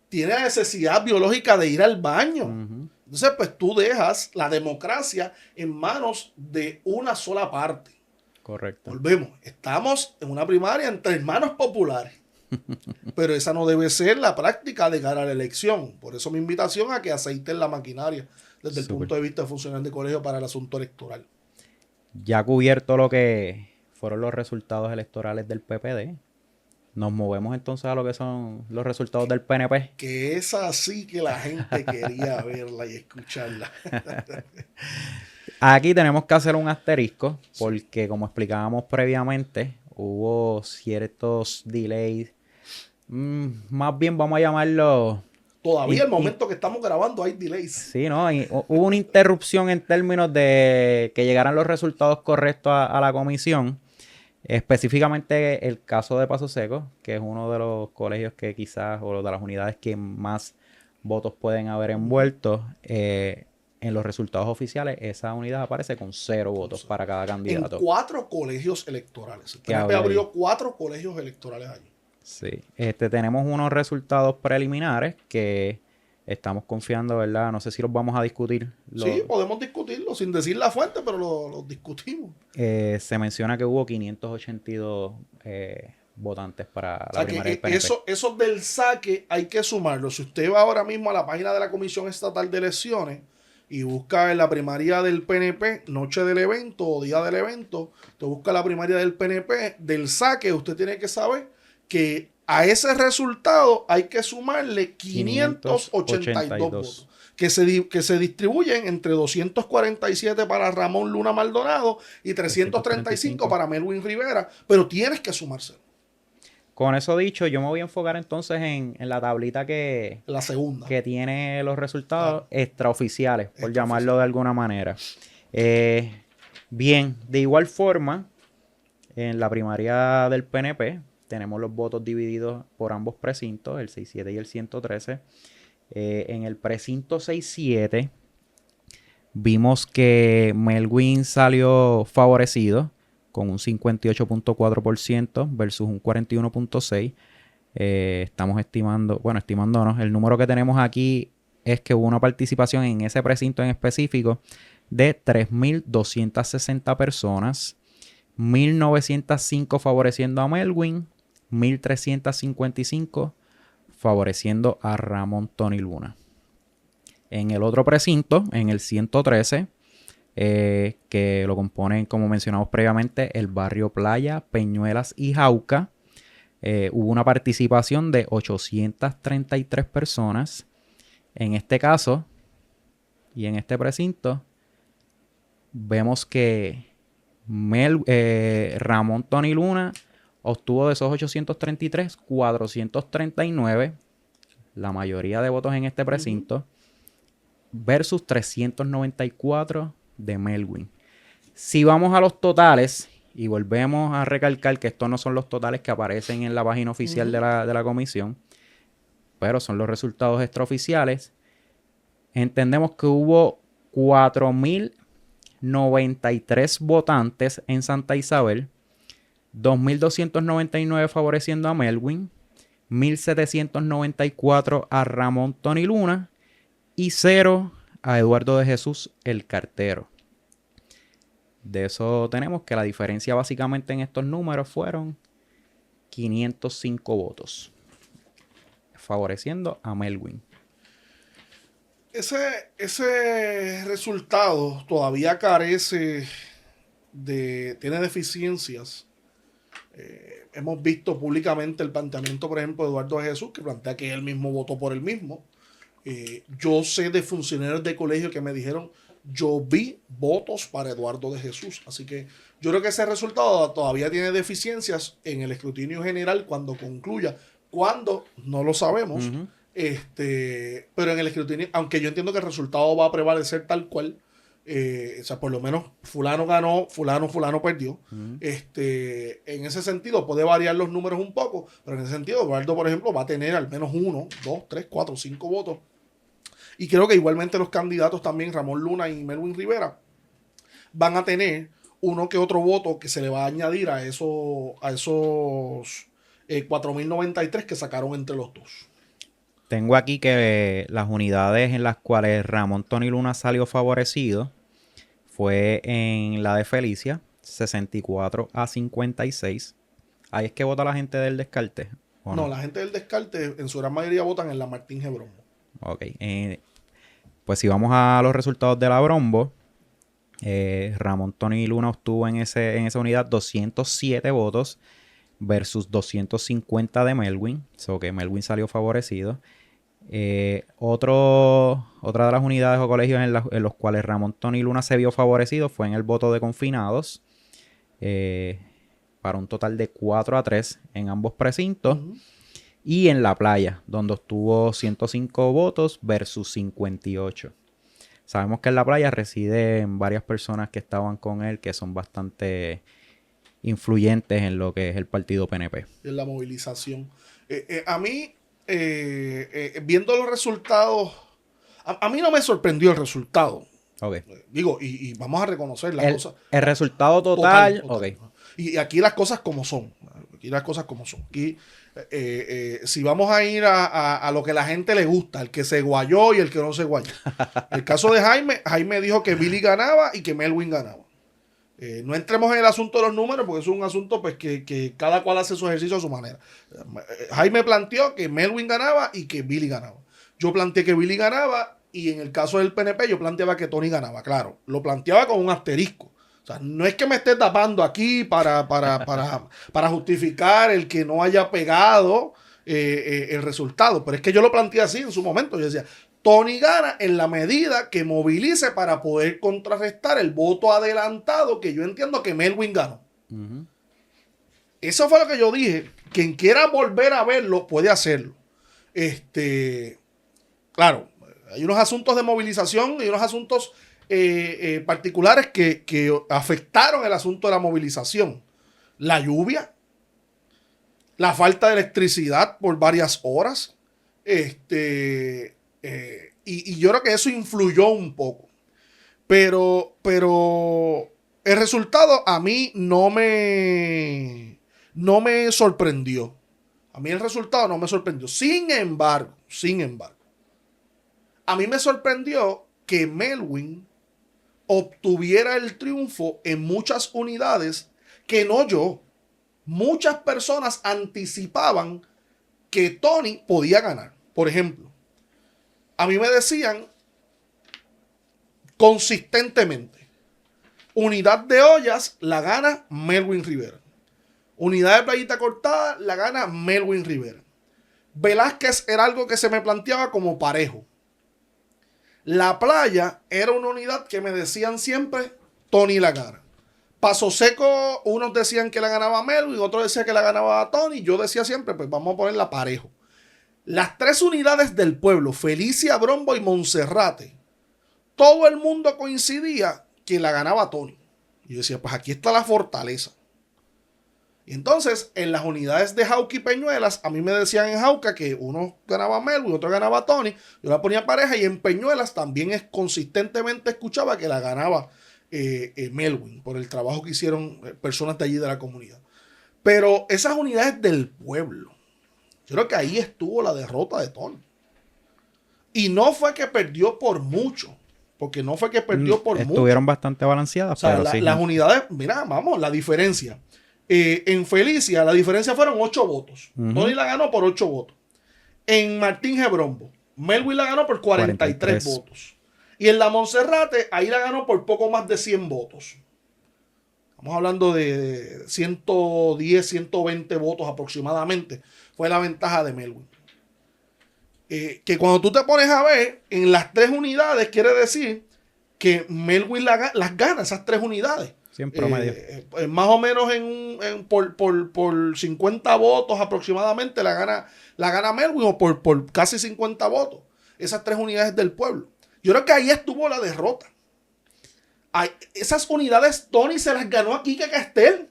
Tiene la necesidad biológica de ir al baño. Entonces, pues tú dejas la democracia en manos de una sola parte. Correcto. Volvemos. Estamos en una primaria entre hermanos populares. Pero esa no debe ser la práctica de cara a la elección. Por eso mi invitación a que aceiten la maquinaria desde el punto de vista de funcionarios de colegio para el asunto electoral. Ya cubierto lo que fueron los resultados electorales del PPD, nos movemos entonces a lo que son los resultados del PNP. Que es así que la gente quería verla y escucharla. Aquí tenemos que hacer un asterisco porque, como explicábamos previamente, hubo ciertos delays. Más bien vamos a llamarlo... Todavía el momento que estamos grabando hay delays. Sí, ¿no? Hubo una interrupción en términos de que llegaran los resultados correctos a la comisión. Específicamente el caso de Paso Seco, que es uno de los colegios que quizás, o de las unidades que más votos pueden haber envuelto, en los resultados oficiales, esa unidad aparece con 0 votos para cada candidato. En 4 colegios electorales. El PNP abrió 4 colegios electorales allí. Sí. Tenemos unos resultados preliminares que estamos confiando, ¿verdad? No sé si los vamos a discutir. Sí, podemos discutirlo sin decir la fuente, pero los discutimos. Se menciona que hubo 582 votantes para la primaria del PNP. Eso del saque hay que sumarlo. Si usted va ahora mismo a la página de la Comisión Estatal de Elecciones y busca en la primaria del PNP, noche del evento o día del evento, usted busca la primaria del PNP, del saque, usted tiene que saber que a ese resultado hay que sumarle 582 votos que se distribuyen entre 247 para Ramón Luna Maldonado y 335 para Melwin Rivera, pero tienes que sumárselo. Con eso dicho, yo me voy a enfocar entonces en la tablita la segunda, que tiene los resultados extraoficiales, por llamarlo de alguna manera. Bien, de igual forma, en la primaria del PNP tenemos los votos divididos por ambos precintos, el 6-7 y el 113. En el precinto 6-7 vimos que Melwin salió favorecido con un 58.4% versus un 41.6%. Estamos estimándonos. El número que tenemos aquí es que hubo una participación en ese precinto en específico de 3.260 personas. 1.905 favoreciendo a Melwin, 1.355 favoreciendo a Ramón Tony Luna. En el otro precinto, en el 113, que lo componen, como mencionamos previamente, el barrio Playa, Peñuelas y Jauca, hubo una participación de 833 personas. En este caso, y en este precinto, vemos que Ramón Tony Luna obtuvo de esos 833, 439, la mayoría de votos en este precinto. versus 394 de Melwin. Si vamos a los totales, y volvemos a recalcar que estos no son los totales que aparecen en la página oficial de la comisión, pero son los resultados extraoficiales, entendemos que hubo 4.093 votantes en Santa Isabel, 2.299 favoreciendo a Melwin, 1.794 a Ramón Tony Luna y 0 a Eduardo de Jesús el Cartero. De eso tenemos que la diferencia básicamente en estos números fueron 505 votos, favoreciendo a Melwin. Ese resultado todavía carece tiene deficiencias. Hemos visto públicamente el planteamiento, por ejemplo, de Eduardo de Jesús, que plantea que él mismo votó por él mismo. Yo sé de funcionarios de colegio que me dijeron, yo vi votos para Eduardo de Jesús. Así que yo creo que ese resultado todavía tiene deficiencias en el escrutinio general cuando concluya. ¿Cuándo? No lo sabemos. Pero en el escrutinio, aunque yo entiendo que el resultado va a prevalecer tal cual, o sea, por lo menos fulano ganó, fulano perdió. En ese sentido puede variar los números un poco, pero en ese sentido Eduardo, por ejemplo, va a tener al menos 1, 2, 3, 4, 5 votos. Y creo que igualmente los candidatos también, Ramón Luna y Melwin Rivera, van a tener uno que otro voto que se le va a añadir a esos 4.093 que sacaron entre los dos. Tengo aquí que las unidades en las cuales Ramón Tony Luna salió favorecido fue en la de Felicia, 64 a 56. Ahí es que vota la gente del Descarte. No, la gente del Descarte en su gran mayoría votan en la Martín G. Brombo. Ok. Pues si vamos a los resultados de la Brombo, Ramón Tony Luna obtuvo en esa unidad 207 votos versus 250 de Melwin. So que Melwin salió favorecido. Otra de las unidades o colegios en los cuales Ramón Tony Luna se vio favorecido fue en el voto de confinados. Para un total de 4-3 en ambos precintos. Y en la playa, donde obtuvo 105 votos versus 58. Sabemos que en la playa residen varias personas que estaban con él, que son bastante influyentes en lo que es el partido PNP. En la movilización. A mí, viendo los resultados, a mí no me sorprendió el resultado. Okay. Digo, y vamos a reconocer las cosas. El resultado total. Okay. Y aquí las cosas como son. Aquí, si vamos a ir a lo que la gente le gusta, el que se guayó y el que no se guayó. El caso de Jaime dijo que Billy ganaba y que Melwin ganaba. No entremos en el asunto de los números porque es un asunto pues que cada cual hace su ejercicio a su manera. Jaime planteó que Melwin ganaba y que Billy ganaba. Yo planteé que Billy ganaba y en el caso del PNP yo planteaba que Tony ganaba. Claro, lo planteaba con un asterisco. O sea, no es que me esté tapando aquí para justificar el que no haya pegado el resultado, pero es que yo lo planteé así en su momento. Yo decía, Tony gana en la medida que movilice para poder contrarrestar el voto adelantado que yo entiendo que Melwin ganó. Eso fue lo que yo dije. Quien quiera volver a verlo puede hacerlo. Claro, hay unos asuntos de movilización y unos asuntos particulares que afectaron el asunto de la movilización. La lluvia, la falta de electricidad por varias horas, y yo creo que eso influyó un poco. Pero el resultado a mí no me sorprendió. A mí el resultado no me sorprendió. Sin embargo, a mí me sorprendió que Melwin obtuviera el triunfo en muchas unidades que no yo. Muchas personas anticipaban que Tony podía ganar. Por ejemplo, a mí me decían consistentemente, unidad de Ollas la gana Melwin Rivera. Unidad de Playita Cortada la gana Melwin Rivera. Velázquez era algo que se me planteaba como parejo. La Playa era una unidad que me decían siempre Tony la gana. Paso Seco, unos decían que la ganaba Melwin, otros decían que la ganaba Tony. Yo decía siempre, pues vamos a ponerla parejo. Las tres unidades del pueblo, Felicia, Brombo y Monserrate, todo el mundo coincidía que la ganaba Tony. Y yo decía, pues aquí está la fortaleza. Y entonces, en las unidades de Jauca y Peñuelas, a mí me decían en Jauca que uno ganaba Melwin, otro ganaba Tony. Yo la ponía pareja y en Peñuelas también consistentemente escuchaba que la ganaba Melwin por el trabajo que hicieron personas de allí de la comunidad. Pero esas unidades del pueblo, yo creo que ahí estuvo la derrota de Tony. Y no fue que perdió por mucho, porque no fue que perdió por mucho. Estuvieron bastante balanceadas, o sea, pero sí. Las unidades, mira, vamos, la diferencia. En Felicia, la diferencia fueron 8 votos. Tony la ganó por 8 votos. En Martín Gebrombo, Melwin la ganó por 43 votos. Y en la Monserrate, ahí la ganó por poco más de 100 votos. Estamos hablando de 110, 120 votos aproximadamente. Fue la ventaja de Melwin. Que cuando tú te pones a ver, en las 3 unidades, quiere decir que Melwin las gana, esas 3 unidades. Sí, en promedio. Más o menos por 50 votos aproximadamente la gana Melwin, o por casi 50 votos. Esas 3 unidades del pueblo. Yo creo que ahí estuvo la derrota. Esas unidades Tony se las ganó a Quique Castel.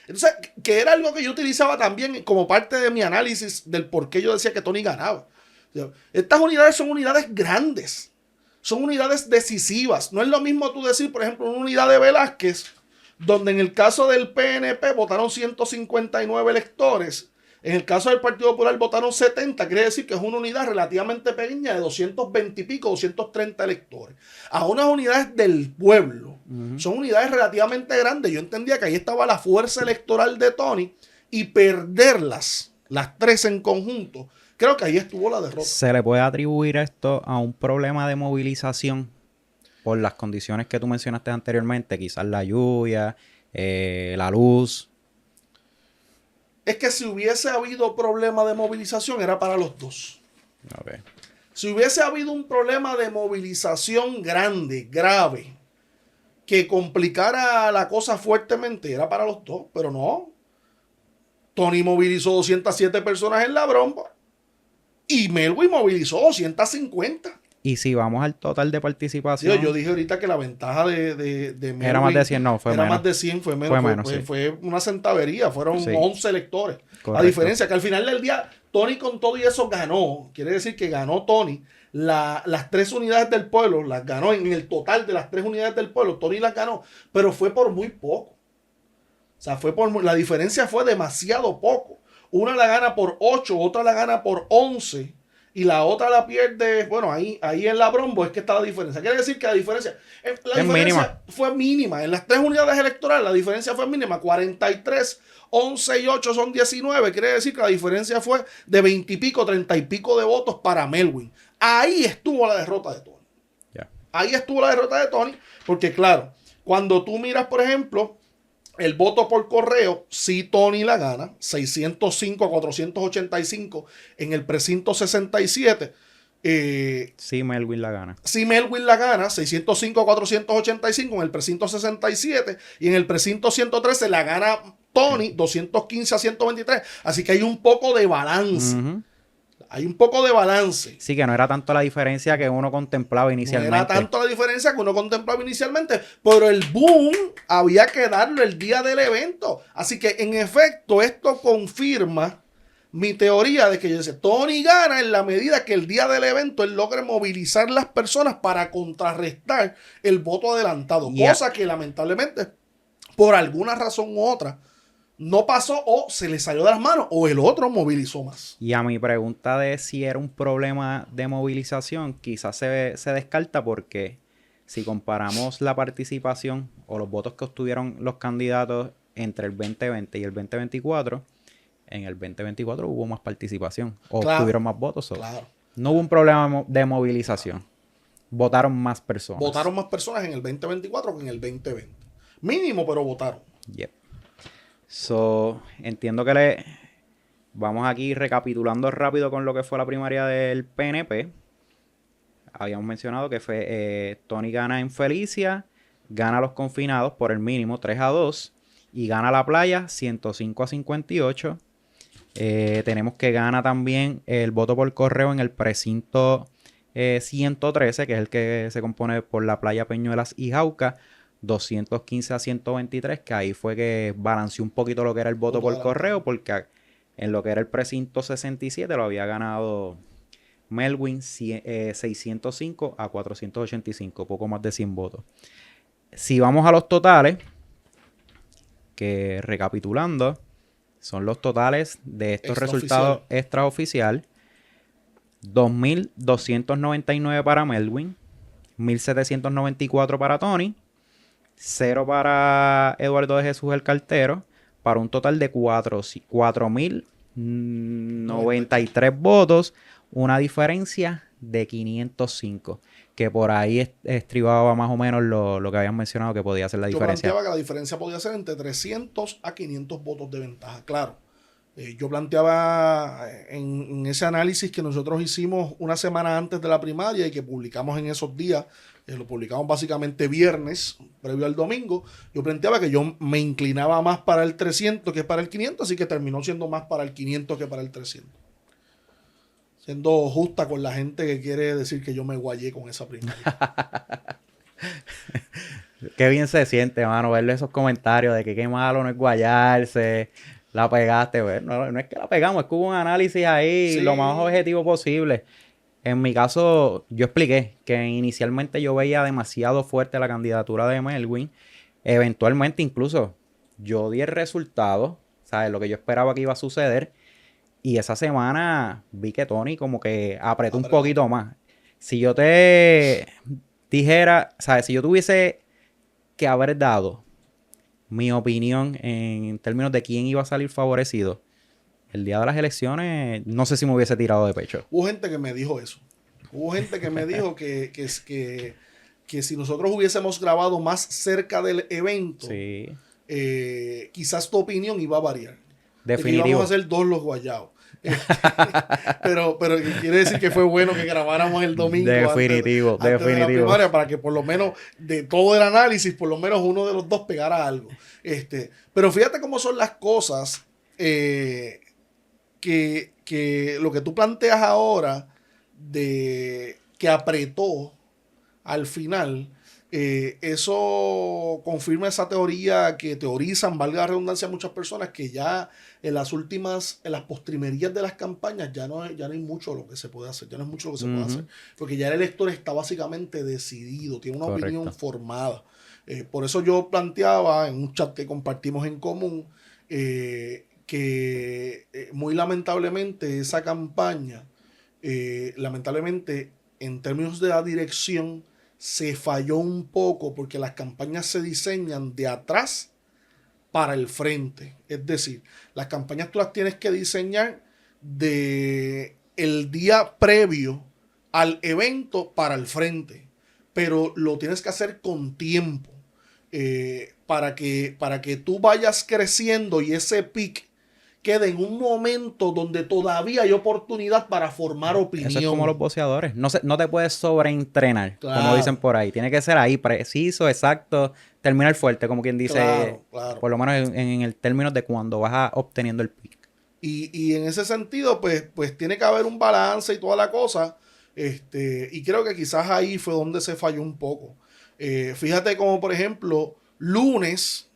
Entonces, que era algo que yo utilizaba también como parte de mi análisis del por qué yo decía que Tony ganaba. O sea, estas unidades son unidades grandes. Son unidades decisivas. No es lo mismo tú decir, por ejemplo, una unidad de Velázquez, donde en el caso del PNP votaron 159 electores. En el caso del Partido Popular votaron 70. Quiere decir que es una unidad relativamente pequeña de 220 y pico, 230 electores. A unas unidades del pueblo. Son unidades relativamente grandes. Yo entendía que ahí estaba la fuerza electoral de Tony, y perderlas, las 3 en conjunto, creo que ahí estuvo la derrota. ¿Se le puede atribuir esto a un problema de movilización por las condiciones que tú mencionaste anteriormente? Quizás la lluvia, la luz. Es que si hubiese habido problema de movilización, era para los dos. Okay. Si hubiese habido un problema de movilización grande, grave, que complicara la cosa fuertemente, era para los dos, pero no. Tony movilizó 207 personas en la Bromba y Melwin movilizó 250. Y si vamos al total de participación... Sí, yo dije ahorita que la ventaja de Melwin... Era más de 100, no, fue era menos. Más de 100, fue menos. Fue una centavería, fueron 11 electores. Correcto. A diferencia que al final del día, Tony con todo y eso ganó. Quiere decir que ganó Tony. Las 3 unidades del pueblo, las ganó en el total de las 3 unidades del pueblo. Tony las ganó, pero fue por muy poco. O sea, la diferencia fue demasiado poco. Una la gana por 8, otra la gana por 11. Y la otra la pierde, bueno, ahí en la Brombo es que está la diferencia. Quiere decir que la diferencia mínima. Fue mínima. En las 3 unidades electorales la diferencia fue mínima. 43, 11 y 8 son 19. Quiere decir que la diferencia fue de 20 y pico, 30 y pico de votos para Melwin. Ahí estuvo la derrota de Tony. Yeah. Ahí estuvo la derrota de Tony. Porque claro, cuando tú miras, por ejemplo, el voto por correo, sí Tony la gana, 605 a 485 en el precinto 67. Sí, Melwin la gana. Sí, Melwin la gana, 605 a 485 en el precinto 67. Y en el precinto 113 la gana Tony, 215 a 123. Así que hay un poco de balance. Hay un poco de balance. Sí, que no era tanto la diferencia que uno contemplaba inicialmente. No era tanto la diferencia que uno contemplaba inicialmente, pero el boom había que darlo el día del evento. Así que, en efecto, esto confirma mi teoría de que yo decía, Tony gana en la medida que el día del evento él logre movilizar las personas para contrarrestar el voto adelantado. Yeah. Cosa que, lamentablemente, por alguna razón u otra, no pasó, o se le salió de las manos, o el otro movilizó más. Y a mi pregunta de si era un problema de movilización, quizás se descarta, porque si comparamos la participación o los votos que obtuvieron los candidatos entre el 2020 y el 2024, en el 2024 hubo más participación, o obtuvieron más votos. Claro. No hubo un problema de movilización. Votaron más personas. Votaron más personas en el 2024 que en el 2020. Mínimo, pero votaron. Yep. So, entiendo que vamos aquí recapitulando rápido con lo que fue la primaria del PNP. Habíamos mencionado que fue Tony gana en Felicia, gana los confinados por el mínimo 3-2 y gana la playa 105 a 58. Tenemos que gana también el voto por correo en el precinto 113, que es el que se compone por la playa Peñuelas y Jauca, 215-123, que ahí fue que balanceó un poquito lo que era el voto por correo, porque en lo que era el precinto 67 lo había ganado Melwin 605-485, poco más de 100 votos. Si vamos a los totales, que recapitulando, son los totales de estos resultados extraoficial. 2.299 para Melwin, 1.794 para Tony, 0 para Eduardo de Jesús el Cartero, para un total de 4.093 votos, una diferencia de 505, que por ahí estribaba más o menos lo que habían mencionado que podía ser la diferencia. Yo planteaba que la diferencia podía ser entre 300 a 500 votos de ventaja, claro. Yo planteaba en ese análisis que nosotros hicimos una semana antes de la primaria y que publicamos en esos días, lo publicamos básicamente viernes, previo al domingo. Yo planteaba que yo me inclinaba más para el 300 que para el 500, así que terminó siendo más para el 500 que para el 300. Siendo justa con la gente que quiere decir que yo me guayé con esa primaria. Qué bien se siente, mano, verle esos comentarios de que qué malo no es guayarse. La pegaste, güey. No es que la pegamos, es que hubo un análisis ahí lo más objetivo posible. En mi caso, yo expliqué que inicialmente yo veía demasiado fuerte la candidatura de Melwin. Eventualmente, incluso, yo di el resultado, ¿sabes? Lo que yo esperaba que iba a suceder. Y esa semana vi que Tony como que apretó un poquito más. Si yo te dijera, ¿sabes? Si yo tuviese que haber dado mi opinión en términos de quién iba a salir favorecido el día de las elecciones, no sé si me hubiese tirado de pecho. Hubo gente que me dijo eso. Hubo gente que me dijo que si nosotros hubiésemos grabado más cerca del evento, quizás tu opinión iba a variar. Definitivo. Íbamos a hacer dos los guayados. pero quiere decir que fue bueno que grabáramos el domingo definitivo antes de la primaria, para que por lo menos de todo el análisis por lo menos uno de los dos pegara algo. Pero fíjate cómo son las cosas, que lo que tú planteas ahora de que apretó al final, eso confirma esa teoría que teorizan, valga la redundancia, muchas personas, que ya en las postrimerías de las campañas ya no hay mucho lo que se puede hacer, ya no es mucho lo que se puede hacer, porque ya el elector está básicamente decidido, tiene una opinión formada. Por eso yo planteaba en un chat que compartimos en común, que muy lamentablemente esa campaña, lamentablemente en términos de la dirección, se falló un poco, porque las campañas se diseñan de atrás para el frente. Es decir, las campañas tú las tienes que diseñar de el día previo al evento para el frente, pero lo tienes que hacer con tiempo, para que tú vayas creciendo y ese pic quede en un momento donde todavía hay oportunidad para formar opinión. Eso es como los boxeadores. No te puedes sobreentrenar, como dicen por ahí. Tiene que ser ahí, preciso, exacto, terminar fuerte, como quien dice, por lo menos en el término de cuando vas obteniendo el pick. Y en ese sentido, pues tiene que haber un balance y toda la cosa. Y creo que quizás ahí fue donde se falló un poco. Fíjate como, por ejemplo, lunes,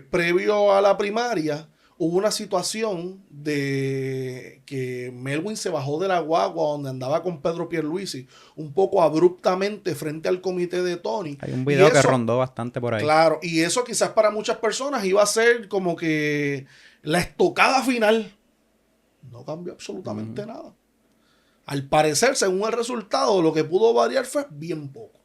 previo a la primaria, hubo una situación de que Melwin se bajó de la guagua donde andaba con Pedro Pierluisi un poco abruptamente frente al comité de Tony. Hay un video que rondó bastante por ahí. Claro, y eso quizás para muchas personas iba a ser como que la estocada final. No cambió absolutamente nada. Al parecer, según el resultado, lo que pudo variar fue bien poco.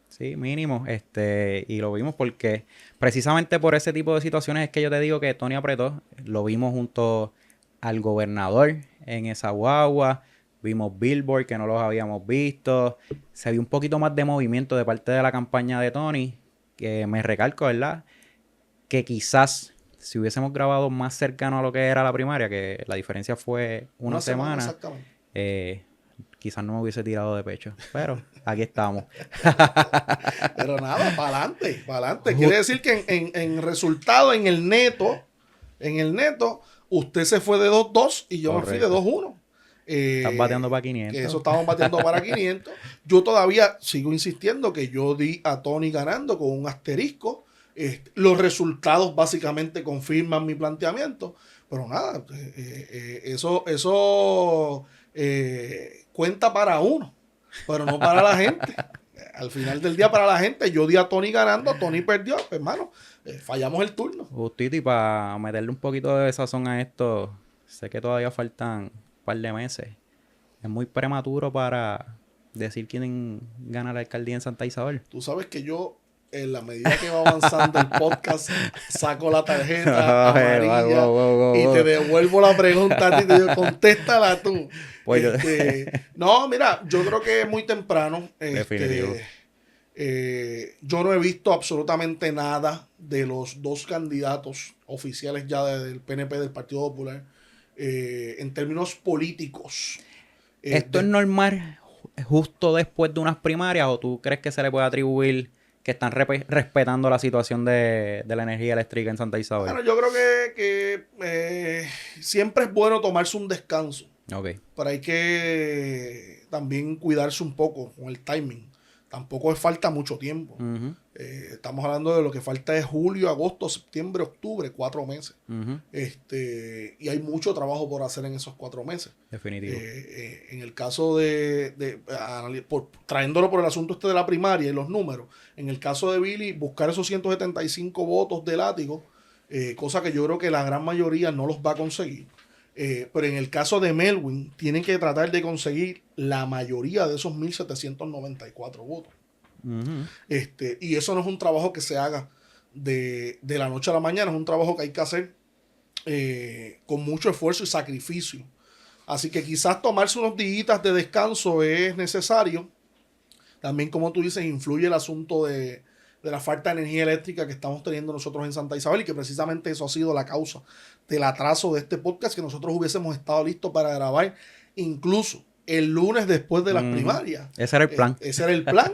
Sí, mínimo. Y lo vimos porque precisamente por ese tipo de situaciones es que yo te digo que Tony apretó. Lo vimos junto al gobernador en esa guagua. Vimos Billboard que no los habíamos visto. Se vio un poquito más de movimiento de parte de la campaña de Tony. Que me recalco, ¿verdad? Que quizás si hubiésemos grabado más cercano a lo que era la primaria, que la diferencia fue una semana. Exactamente. Quizás no me hubiese tirado de pecho, pero aquí estamos. Pero nada, para adelante. Quiere decir que en resultado, en el neto, usted se fue de 2-2 y yo me fui de 2-1. Estás bateando para Que 500. eso estamos bateando para 500. Yo todavía sigo insistiendo que yo di a Tony ganando con un asterisco. Los resultados básicamente confirman mi planteamiento. Pero nada, eso cuenta para uno, pero no para la gente. Al final del día, para la gente, yo di a Tony ganando, Tony perdió, pues, hermano, fallamos el turno. Justito, y para meterle un poquito de sazón a esto, sé que todavía faltan un par de meses. Es muy prematuro para decir quién gana la alcaldía en Santa Isabel. Tú sabes que yo, en la medida que va avanzando el podcast, saco la tarjeta amarilla y te devuelvo la pregunta a ti y te digo, contéstala tú. Pues No, mira, yo creo que es muy temprano. Definitivo. Yo no he visto absolutamente nada de los dos candidatos oficiales ya del PNP, del Partido Popular, en términos políticos. ¿Esto es normal justo después de unas primarias o tú crees que se le puede atribuir que están respetando la situación de la energía eléctrica en Santa Isabel? Bueno, yo creo que siempre es bueno tomarse un descanso, Ok. pero hay que también cuidarse un poco con el timing. Tampoco es falta mucho tiempo. Ujú, Estamos hablando de lo que falta es julio, agosto, septiembre, octubre, 4 meses. ujú. Y hay mucho trabajo por hacer en esos 4 meses. Definitivo. En el caso trayéndolo por el asunto de la primaria y los números, en el caso de Billy, buscar esos 175 votos de látigo, cosa que yo creo que la gran mayoría no los va a conseguir. Pero en el caso de Melwin, tienen que tratar de conseguir la mayoría de esos 1.794 votos. Ujú. Y eso no es un trabajo que se haga de la noche a la mañana, es un trabajo que hay que hacer con mucho esfuerzo y sacrificio. Así que quizás tomarse unos días de descanso es necesario. También, como tú dices, influye el asunto de la falta de energía eléctrica que estamos teniendo nosotros en Santa Isabel y que precisamente eso ha sido la causa del atraso de este podcast, que nosotros hubiésemos estado listos para grabar incluso el lunes después de las primarias. Ese era el plan. Ese era el plan,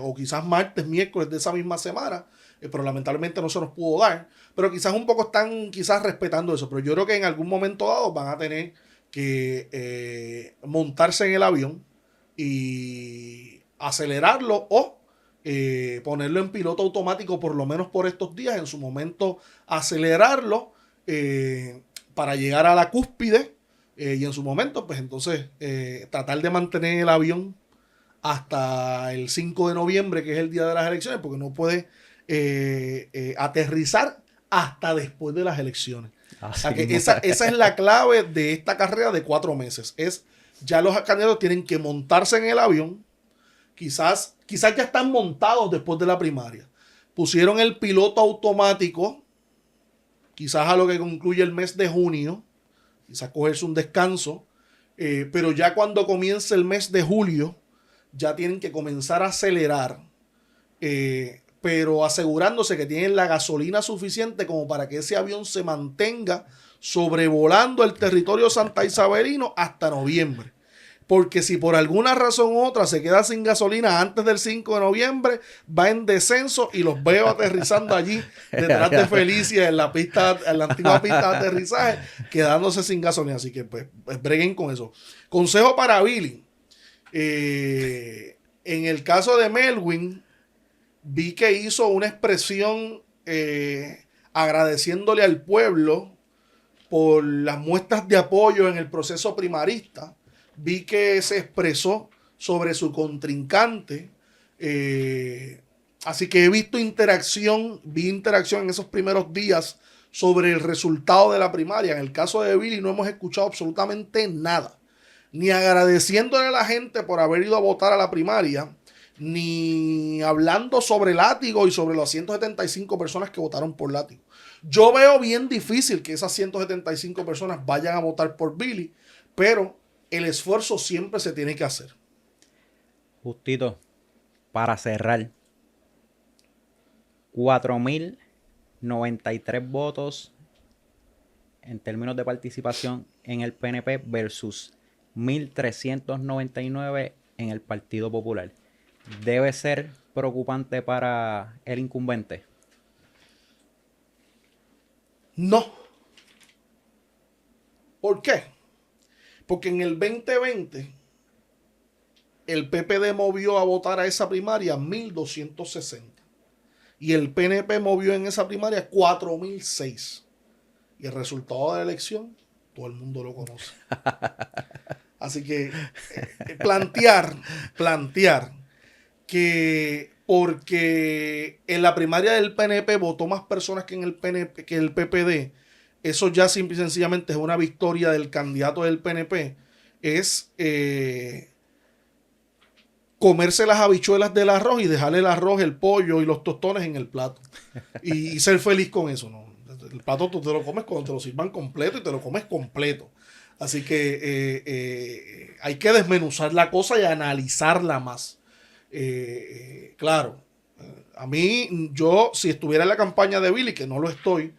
o quizás martes, miércoles de esa misma semana, pero lamentablemente no se nos pudo dar. Pero quizás un poco están quizás respetando eso, pero yo creo que en algún momento dado van a tener que montarse en el avión y acelerarlo o ponerlo en piloto automático por lo menos por estos días, en su momento acelerarlo para llegar a la cúspide y en su momento pues entonces tratar de mantener el avión hasta el 5 de noviembre, que es el día de las elecciones, porque no puede aterrizar hasta después de las elecciones. O sea que esa es la clave de esta carrera de 4 meses. Ya los candidatos tienen que montarse en el avión. Quizás ya están montados después de la primaria. Pusieron el piloto automático, quizás a lo que concluye el mes de junio, quizás cogerse un descanso, pero ya cuando comience el mes de julio, ya tienen que comenzar a acelerar, pero asegurándose que tienen la gasolina suficiente como para que ese avión se mantenga sobrevolando el territorio santa isabelino hasta noviembre. Porque si por alguna razón u otra se queda sin gasolina antes del 5 de noviembre, va en descenso y los veo aterrizando allí detrás de Felicia en la antigua pista de aterrizaje, quedándose sin gasolina. Así que pues breguen con eso. Consejo para Billy. En el caso de Melwin, vi que hizo una expresión agradeciéndole al pueblo por las muestras de apoyo en el proceso primarista. Vi que se expresó sobre su contrincante. Así que vi interacción en esos primeros días sobre el resultado de la primaria. En el caso de Billy no hemos escuchado absolutamente nada. Ni agradeciéndole a la gente por haber ido a votar a la primaria, ni hablando sobre Látigo y sobre las 175 personas que votaron por Látigo. Yo veo bien difícil que esas 175 personas vayan a votar por Billy, pero el esfuerzo siempre se tiene que hacer. Justito, para cerrar, 4.093 votos en términos de participación en el PNP versus 1.399 en el Partido Popular. Debe ser preocupante para el incumbente. No. ¿Por qué? Porque en el 2020 el PPD movió a votar a esa primaria 1,260. Y el PNP movió en esa primaria 4,006. Y el resultado de la elección, todo el mundo lo conoce. Así que plantear que porque en la primaria del PNP votó más personas que en el PNP, que el PPD, eso ya simple y sencillamente es una victoria del candidato del PNP, es comerse las habichuelas del arroz y dejarle el arroz, el pollo y los tostones en el plato. Y ser feliz con eso, ¿no? El plato tú te lo comes cuando te lo sirvan completo y te lo comes completo. Así que hay que desmenuzar la cosa y analizarla más. Claro, a mí, yo, si estuviera en la campaña de Billy, que no lo estoy,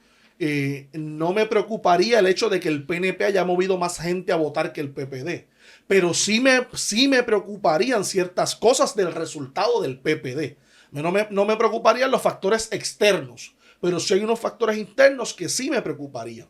no me preocuparía el hecho de que el PNP haya movido más gente a votar que el PPD. Pero sí me preocuparían ciertas cosas del resultado del PPD. No me preocuparían los factores externos, pero sí hay unos factores internos que sí me preocuparían.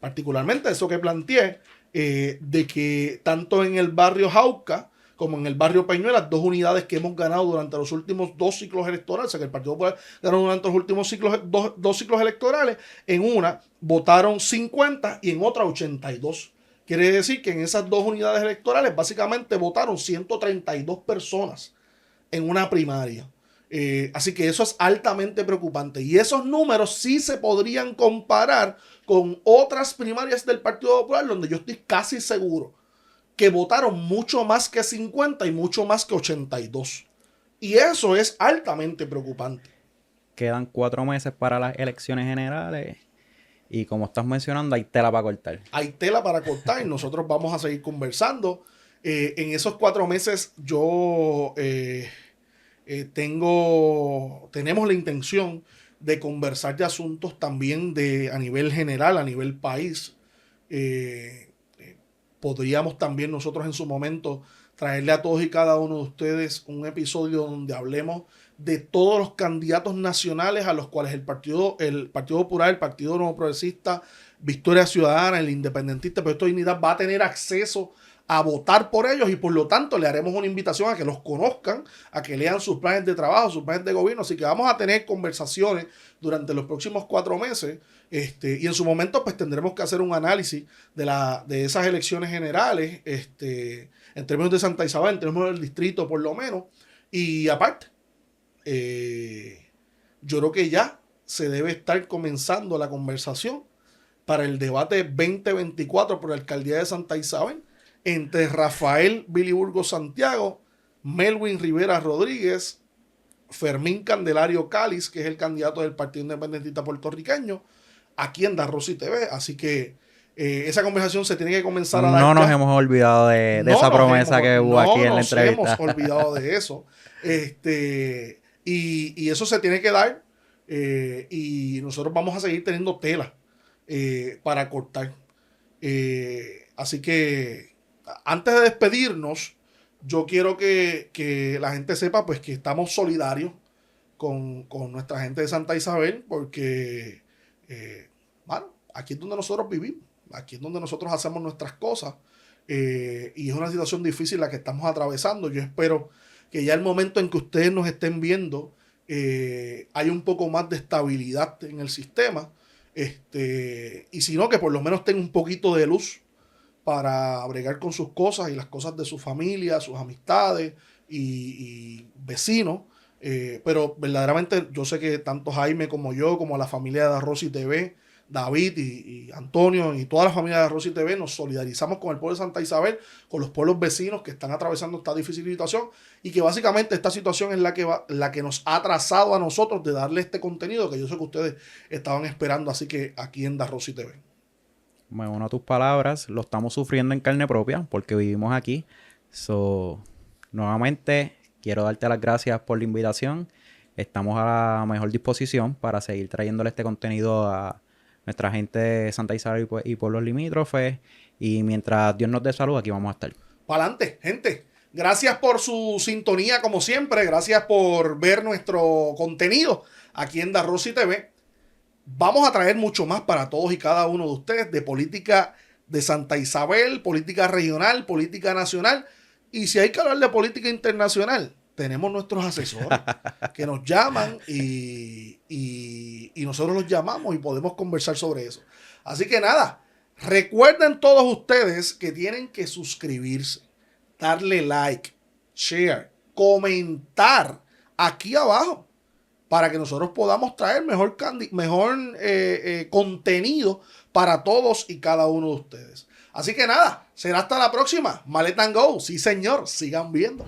Particularmente eso que planteé, de que tanto en el barrio Jauca como en el barrio Peñuelas, 2 unidades que hemos ganado durante los últimos 2 ciclos electorales, o sea que el Partido Popular ganó durante los últimos ciclos, dos ciclos electorales, en una votaron 50 y en otra 82. Quiere decir que en esas 2 unidades electorales básicamente votaron 132 personas en una primaria. Así que eso es altamente preocupante. Y esos números sí se podrían comparar con otras primarias del Partido Popular, donde yo estoy casi seguro que votaron mucho más que 50 y mucho más que 82. Y eso es altamente preocupante. Quedan 4 meses para las elecciones generales y como estás mencionando, hay tela para cortar. Hay tela para cortar y nosotros vamos a seguir conversando. En esos 4 meses tenemos la intención de conversar de asuntos también a nivel general, a nivel país. Podríamos también nosotros en su momento traerle a todos y cada uno de ustedes un episodio donde hablemos de todos los candidatos nacionales a los cuales el Partido Popular, el Partido Nuevo Progresista, Victoria Ciudadana, el Independentista, Proyecto de Dignidad va a tener acceso a votar por ellos y por lo tanto le haremos una invitación a que los conozcan, a que lean sus planes de trabajo, sus planes de gobierno. Así que vamos a tener conversaciones durante los próximos 4 meses y en su momento pues tendremos que hacer un análisis de esas elecciones generales en términos de Santa Isabel, en términos del distrito por lo menos. Y aparte, yo creo que ya se debe estar comenzando la conversación para el debate 2024 por la alcaldía de Santa Isabel entre Rafael Billy Burgos Santiago, Melwin Rivera Rodríguez, Fermín Candelario Cáliz, que es el candidato del Partido Independentista Puertorriqueño, aquí en Darrosi TV. Así que esa conversación se tiene que comenzar a dar. No nos hemos olvidado de esa promesa que hubo aquí en la entrevista. No nos hemos olvidado de eso. Y eso se tiene que dar. Y nosotros vamos a seguir teniendo tela para cortar. Así que antes de despedirnos, yo quiero que la gente sepa pues que estamos solidarios con nuestra gente de Santa Isabel, porque bueno, aquí es donde nosotros vivimos, aquí es donde nosotros hacemos nuestras cosas, y es una situación difícil la que estamos atravesando. Yo espero que ya el momento en que ustedes nos estén viendo hay un poco más de estabilidad en el sistema, y si no, que por lo menos tenga un poquito de luz para bregar con sus cosas y las cosas de su familia, sus amistades y vecinos. Pero verdaderamente yo sé que tanto Jaime como yo, como la familia de Darrosi TV, David y Antonio y toda la familia de Darrosi TV nos solidarizamos con el pueblo de Santa Isabel, con los pueblos vecinos que están atravesando esta difícil situación y que básicamente esta situación es la que nos ha atrasado a nosotros de darle este contenido que yo sé que ustedes estaban esperando, así que aquí en Darrosi TV. Me uno a tus palabras, lo estamos sufriendo en carne propia porque vivimos aquí. Nuevamente, quiero darte las gracias por la invitación. Estamos a la mejor disposición para seguir trayéndole este contenido a nuestra gente de Santa Isabel y pueblos limítrofes. Y mientras Dios nos dé salud, aquí vamos a estar. Para adelante, gente. Gracias por su sintonía, como siempre. Gracias por ver nuestro contenido aquí en Darrosi TV. Vamos a traer mucho más para todos y cada uno de ustedes de política de Santa Isabel, política regional, política nacional. Y si hay que hablar de política internacional, tenemos nuestros asesores que nos llaman y nosotros los llamamos y podemos conversar sobre eso. Así que nada, recuerden todos ustedes que tienen que suscribirse, darle like, share, comentar aquí abajo para que nosotros podamos traer mejor contenido para todos y cada uno de ustedes. Así que nada, será hasta la próxima. Maleta and Go. Sí, señor. Sigan viendo.